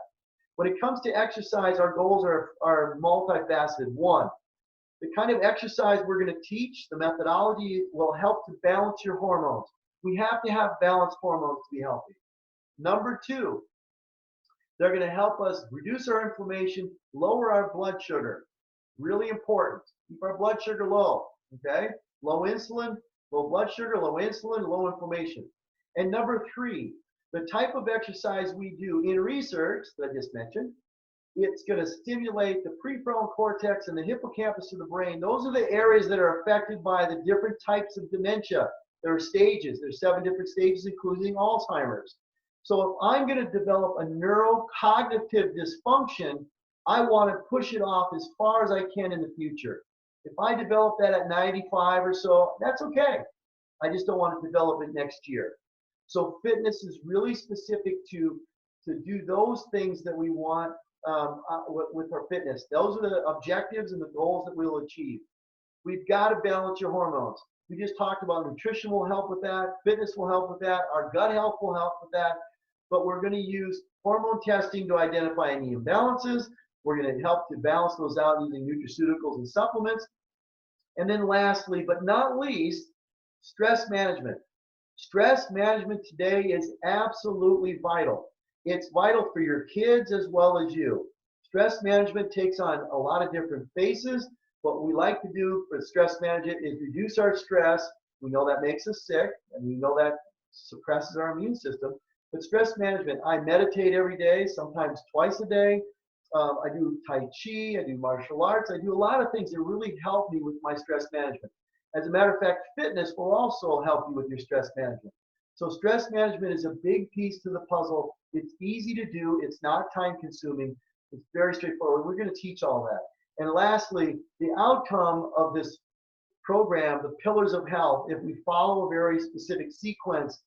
[SPEAKER 1] When it comes to exercise, our goals are multifaceted. 1, the kind of exercise we're going to teach, the methodology will help to balance your hormones. We have to have balanced hormones to be healthy. Number 2, they're going to help us reduce our inflammation, lower our blood sugar. Really important. Keep our blood sugar low, okay? Low insulin, low blood sugar, low insulin, low inflammation. And number 3, the type of exercise we do in research that I just mentioned, it's going to stimulate the prefrontal cortex and the hippocampus of the brain. Those are the areas that are affected by the different types of dementia. There are stages. There's 7 different stages, including Alzheimer's. So if I'm going to develop a neurocognitive dysfunction, I want to push it off as far as I can in the future. If I develop that at 95 or so, that's okay. I just don't want to develop it next year. So fitness is really specific to do those things that we want with our fitness. Those are the objectives and the goals that we'll achieve. We've got to balance your hormones. We just talked about nutrition will help with that. Fitness will help with that. Our gut health will help with that. But we're going to use hormone testing to identify any imbalances. We're going to help to balance those out using nutraceuticals and supplements. And then lastly, but not least, stress management. Stress management today is absolutely vital. It's vital for your kids as well as you. Stress management takes on a lot of different faces. What we like to do for stress management is reduce our stress. We know that makes us sick, and we know that suppresses our immune system. But stress management, I meditate every day, sometimes twice a day. I do Tai Chi, I do martial arts, I do a lot of things that really help me with my stress management. As a matter of fact, fitness will also help you with your stress management. So stress management is a big piece to the puzzle. It's easy to do, it's not time consuming, it's very straightforward. We're going to teach all that. And lastly, the outcome of this program, the pillars of health, if we follow a very specific sequence,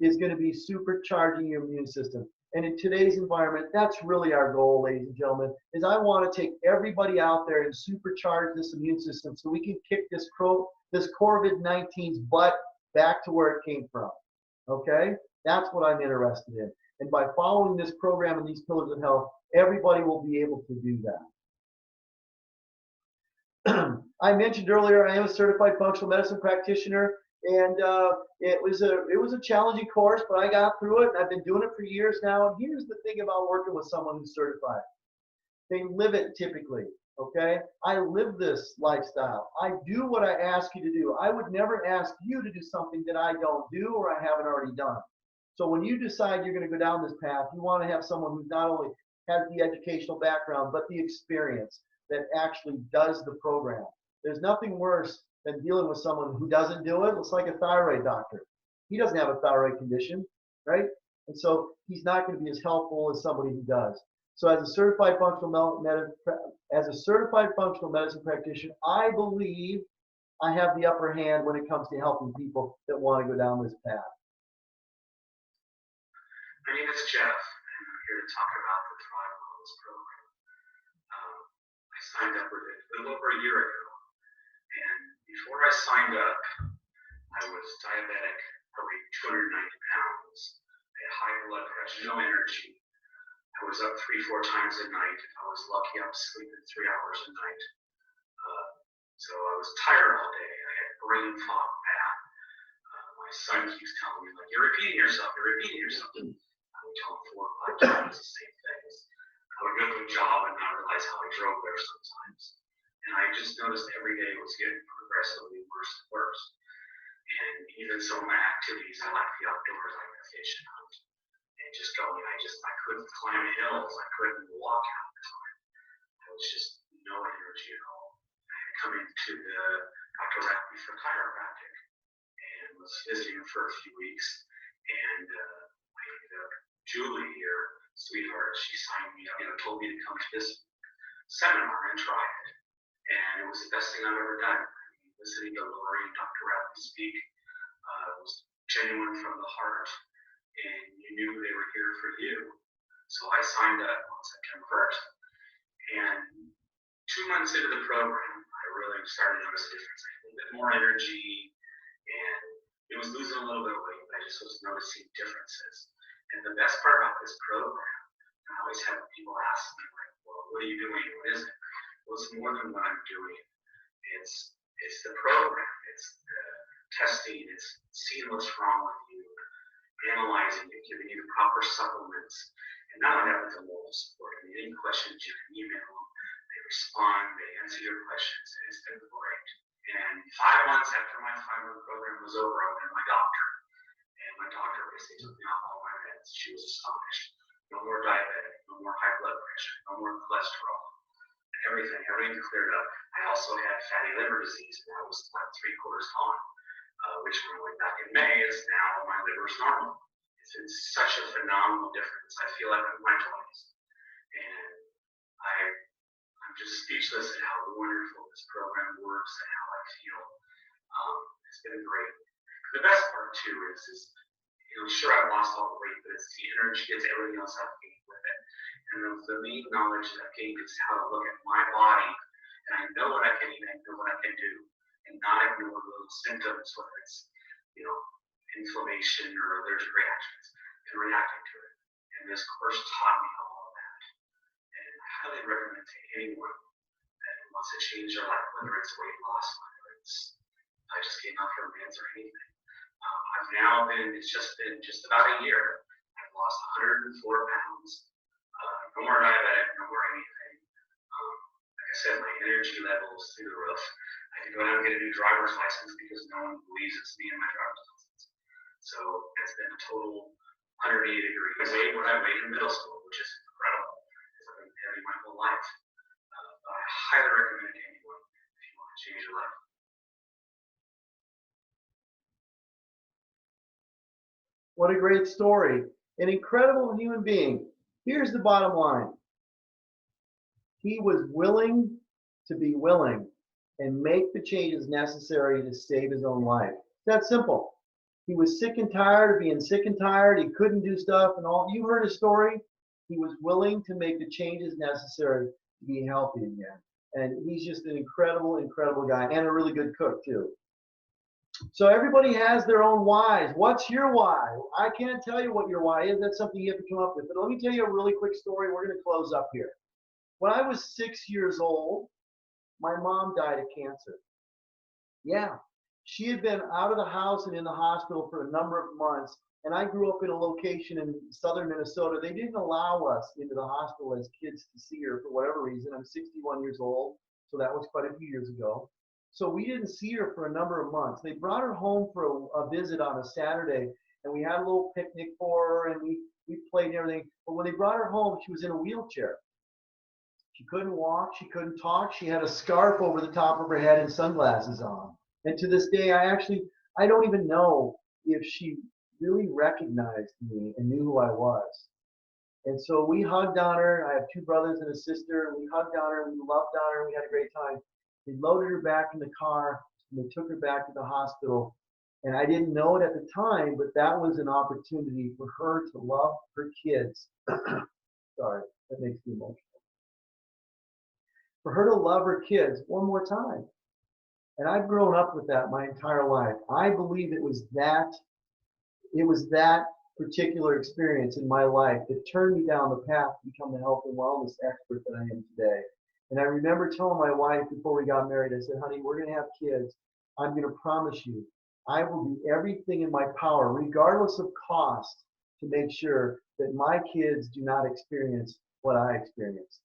[SPEAKER 1] is going to be supercharging your immune system. And in today's environment, that's really our goal, ladies and gentlemen, is I want to take everybody out there and supercharge this immune system so we can kick this COVID-19's butt back to where it came from. Okay? That's what I'm interested in. And by following this program and these pillars of health, everybody will be able to do that. I mentioned earlier, I am a certified functional medicine practitioner, and it was a challenging course, but I got through it, and I've been doing it for years now. And here's the thing about working with someone who's certified. They live it typically, okay? I live this lifestyle. I do what I ask you to do. I would never ask you to do something that I don't do or I haven't already done. So when you decide you're going to go down this path, you want to have someone who not only has the educational background, but the experience that actually does the program. There's nothing worse than dealing with someone who doesn't do it. It's like a thyroid doctor. He doesn't have a thyroid condition, right? And so he's not going to be as helpful as somebody who does. So as a certified functional medicine practitioner, I believe I have the upper hand when it comes to helping people that want to go down this path.
[SPEAKER 2] My name is Jeff, and I'm here to talk about the Thrive Wellness program. I signed up with it a little over a year ago, and before I signed up, I was diabetic. I weighed 290 pounds. I had high blood pressure, no energy. I was up 3-4 times a night. I was lucky I was sleeping 3 hours a night. So I was tired all day. I had brain fog bad. My son keeps telling me, like, you're repeating yourself, you're repeating yourself. I would tell him 4 or 5 times the same things. I would go to a job and not realize how I drove there sometimes. And I just noticed every day was getting progressively worse and worse. And even some of my activities, I like the outdoors, I like to fish and hunt. And just going, I couldn't climb hills, I couldn't walk half the time. There was just no energy at all. I had come into the Dr. Rappe for chiropractic and was visiting for a few weeks. And I ended up, Julie here, sweetheart, she signed me up, told me to come to this seminar and try it. And it was the best thing I've ever done. I mean, listening to Lori and Dr. Rappe speak was genuine from the heart. And you knew they were here for you. So I signed up on September 1st. And 2 months into the program, I really started to notice a difference. I had a little bit more energy, and it was losing a little bit of weight. I just was noticing differences. And the best part about this program, I always have people ask me, like, well, what are you doing? What is it? Well, it's more than what I'm doing. It's the program. It's the testing. It's seeing what's wrong with you, analyzing it, giving you the proper supplements, and not only that, with the moral support. I mean, any questions you can email them, they respond, they answer your questions, and it's been great. And 5 months after my 5-month program was over, I went to my doctor, and my doctor basically took me off all my meds. She was astonished. No more diabetic, no more high blood pressure, no more cholesterol. Everything cleared up. I also had fatty liver disease, and that was like 3/4 gone. Which when I went back in May is now my liver's normal. It's such a phenomenal difference. I feel like I'm in my 20s. And I'm just speechless at how wonderful this program works and how I feel. It's been great. The best part too is sure I've lost all the weight, but it's the energy, it's everything else I've gained with it. And the main knowledge that I've gained is how to look at my body, and I know what I can eat, I know what I can do, and not ignore those symptoms, whether it's inflammation or allergic reactions, and reacting to it. And this course taught me all of that. And I highly recommend to anyone that wants to change their life, whether it's weight loss, whether it's I just came out from meds or anything. I've now it's been just about a year. I've lost 104 pounds. No more diabetic, no more anything. Like I said, my energy level is through the roof. I had to go down and get a new driver's license because no one believes it's me and my driver's license. So it's been a total 180 degrees. I weighed what I weighed in middle school, which is incredible because I've been heavy my whole life. But I highly recommend it to anyone if you want to change your life.
[SPEAKER 1] What a great story. An incredible human being. Here's the bottom line. He was willing to be willing. and make the changes necessary to save his own life. That's simple. He was sick and tired of being sick and tired. He couldn't do stuff and all. You heard his story. He was willing to make the changes necessary to be healthy again. And he's just an incredible, incredible guy, and a really good cook too. So everybody has their own whys. What's your why? I can't tell you what your why is. That's something you have to come up with. But let me tell you a really quick story. We're going to close up here. When I was 6 years old, my mom died of cancer. Yeah, she had been out of the house and in the hospital for a number of months. And I grew up in a location in southern Minnesota. They didn't allow us into the hospital as kids to see her for whatever reason. I'm 61 years old, so that was quite a few years ago. So we didn't see her for a number of months. They brought her home for a visit on a Saturday, and we had a little picnic for her, and we played and everything. But when they brought her home, she was in a wheelchair. She couldn't walk, she couldn't talk. She had a scarf over the top of her head and sunglasses on. And to this day, I don't even know if she really recognized me and knew who I was. And so we hugged on her. I have two brothers and a sister. We hugged on her, we loved on her, we had a great time. They loaded her back in the car, and they took her back to the hospital. And I didn't know it at the time, but that was an opportunity for her to love her kids. Sorry, that makes me emotional. For her to love her kids one more time. And I've grown up with that my entire life. I believe it was that particular experience in my life that turned me down the path to become the health and wellness expert that I am today. And I remember telling my wife before we got married, I said, honey, we're going to have kids. I'm going to promise you, I will do everything in my power, regardless of cost, to make sure that my kids do not experience what I experienced.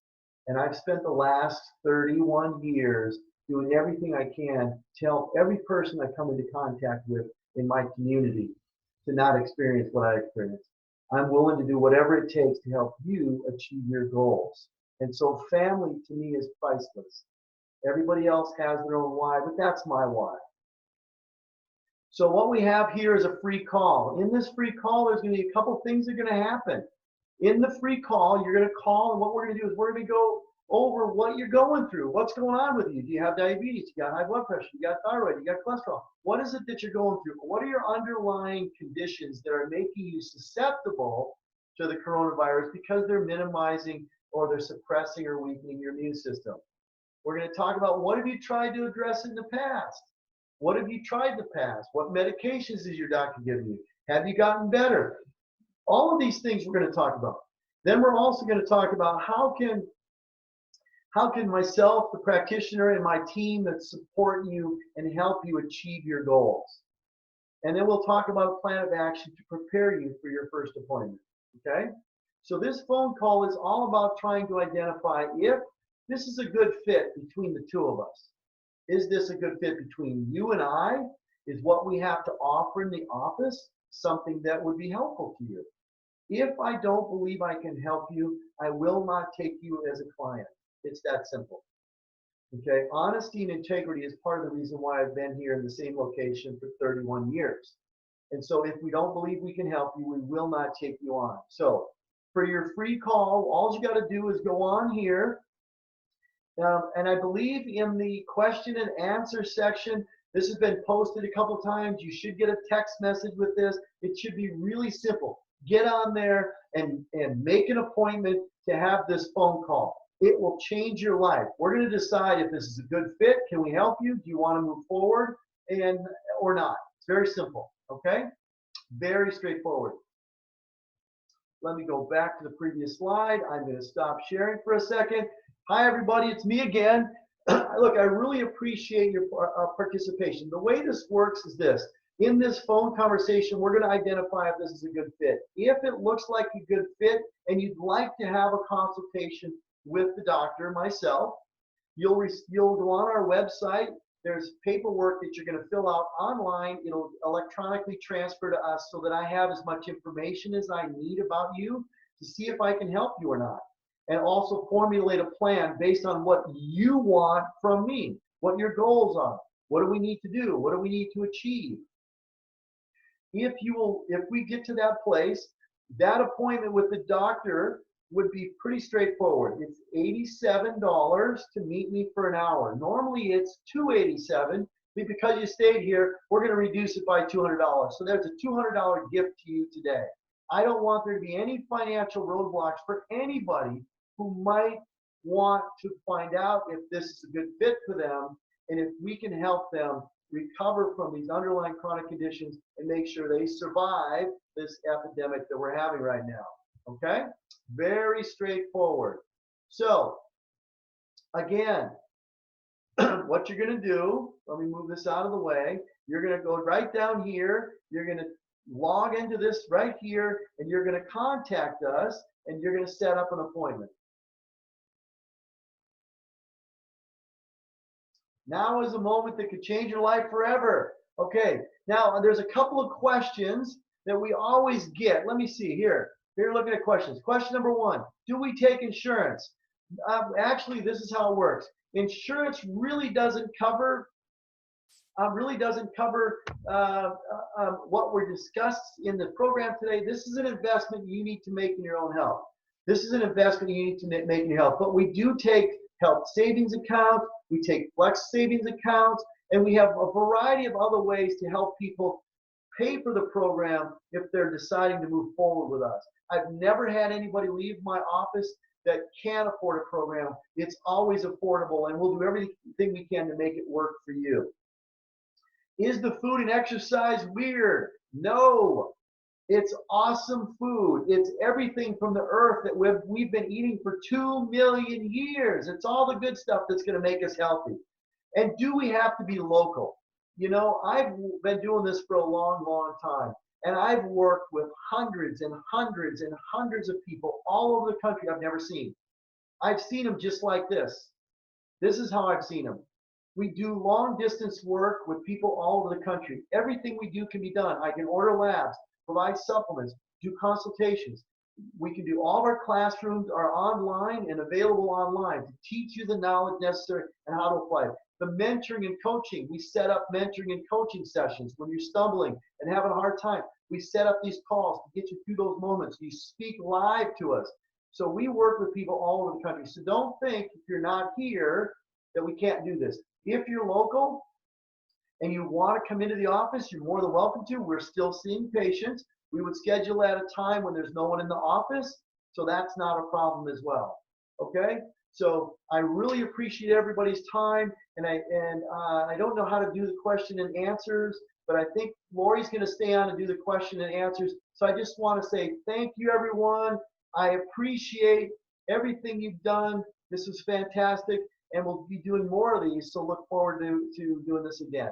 [SPEAKER 1] And I've spent the last 31 years doing everything I can to help every person I come into contact with in my community to not experience what I experienced. I'm willing to do whatever it takes to help you achieve your goals. And so family to me is priceless. Everybody else has their own why, but that's my why. So what we have here is a free call. In this free call, there's going to be a couple things that are going to happen. In the free call, you're going to call, and what we're going to do is we're going to go over what you're going through. What's going on with you? Do you have diabetes? You got high blood pressure? You got thyroid? You got cholesterol? What is it that you're going through? What are your underlying conditions that are making you susceptible to the coronavirus because they're minimizing or they're suppressing or weakening your immune system? We're going to talk about what have you tried to address in the past? What have you tried in the past? What medications is your doctor giving you? Have you gotten better? All of these things we're going to talk about. Then we're also going to talk about how can myself, the practitioner, and my team that support you and help you achieve your goals. And then we'll talk about a plan of action to prepare you for your first appointment. Okay? So this phone call is all about trying to identify if this is a good fit between the two of us. Is this a good fit between you and I? Is what we have to offer in the office something that would be helpful to you? If I don't believe I can help you, I will not take you as a client. It's that simple. Okay, honesty and integrity is part of the reason why I've been here in the same location for 31 years. And so if we don't believe we can help you, we will not take you on. So for your free call, all you got to do is go on here. And I believe in the question and answer section, this has been posted a couple times. You should get a text message with this. It should be really simple. Get on there and make an appointment to have this phone call. It will change your life. We're going to decide if this is a good fit. Can we help you? Do you want to move forward or not? It's very simple, okay? Very straightforward. Let me go back to the previous slide. I'm going to stop sharing for a second. Hi, everybody. It's me again. Look, I really appreciate your participation. The way this works is this. In this phone conversation, we're going to identify if this is a good fit. If it looks like a good fit and you'd like to have a consultation with the doctor, myself, you'll go on our website. There's paperwork that you're going to fill out online. It'll electronically transfer to us so that I have as much information as I need about you to see if I can help you or not. And also formulate a plan based on what you want from me, what your goals are. What do we need to do? What do we need to achieve? If we get to that place, that appointment with the doctor would be pretty straightforward. It's $87 to meet me for an hour. Normally it's $287, but because you stayed here, we're going to reduce it by $200. So there's a $200 gift to you today. I don't want there to be any financial roadblocks for anybody who might want to find out if this is a good fit for them and if we can help them recover from these underlying chronic conditions and make sure they survive this epidemic that we're having right now. Okay? Very straightforward. So, again, what you're going to do, let me move this out of the way. You're going to go right down here. You're going to log into this right here, and you're going to contact us, and you're going to set up an appointment. Now is a moment that could change your life forever. Okay, now there's a couple of questions that we always get. Let me see here. Here, you're looking at questions. Question number 1, do we take insurance? Actually, this is how it works. Insurance really doesn't cover what we're discussed in the program today. This is an investment you need to make in your own health. This is an investment you need to make in your health. But we do take health savings accounts, we take flex savings accounts, and we have a variety of other ways to help people pay for the program if they're deciding to move forward with us. I've never had anybody leave my office that can't afford a program. It's always affordable, and we'll do everything we can to make it work for you. Is the food and exercise weird? No. It's awesome food. It's everything from the earth that we've been eating for 2 million years. It's all the good stuff that's going to make us healthy. And do we have to be local? You know, I've been doing this for a long, long time. And I've worked with hundreds and hundreds and hundreds of people all over the country I've never seen. I've seen them just like this. This is how I've seen them. We do long distance work with people all over the country. Everything we do can be done. I can order labs, provide supplements, do consultations. We can do all of our classrooms are online and available online to teach you the knowledge necessary and how to apply it. The mentoring and coaching, we set up mentoring and coaching sessions when you're stumbling and having a hard time. We set up these calls to get you through those moments. You speak live to us. So we work with people all over the country. So don't think if you're not here that we can't do this. If you're local and you want to come into the office, you're more than welcome to. We're still seeing patients. We would schedule at a time when there's no one in the office, so that's not a problem as well. Okay? So I really appreciate everybody's time, and I don't know how to do the question and answers, but I think Lori's going to stay on and do the question and answers. So I just want to say thank you, everyone. I appreciate everything you've done. This was fantastic, and we'll be doing more of these, so look forward to doing this again.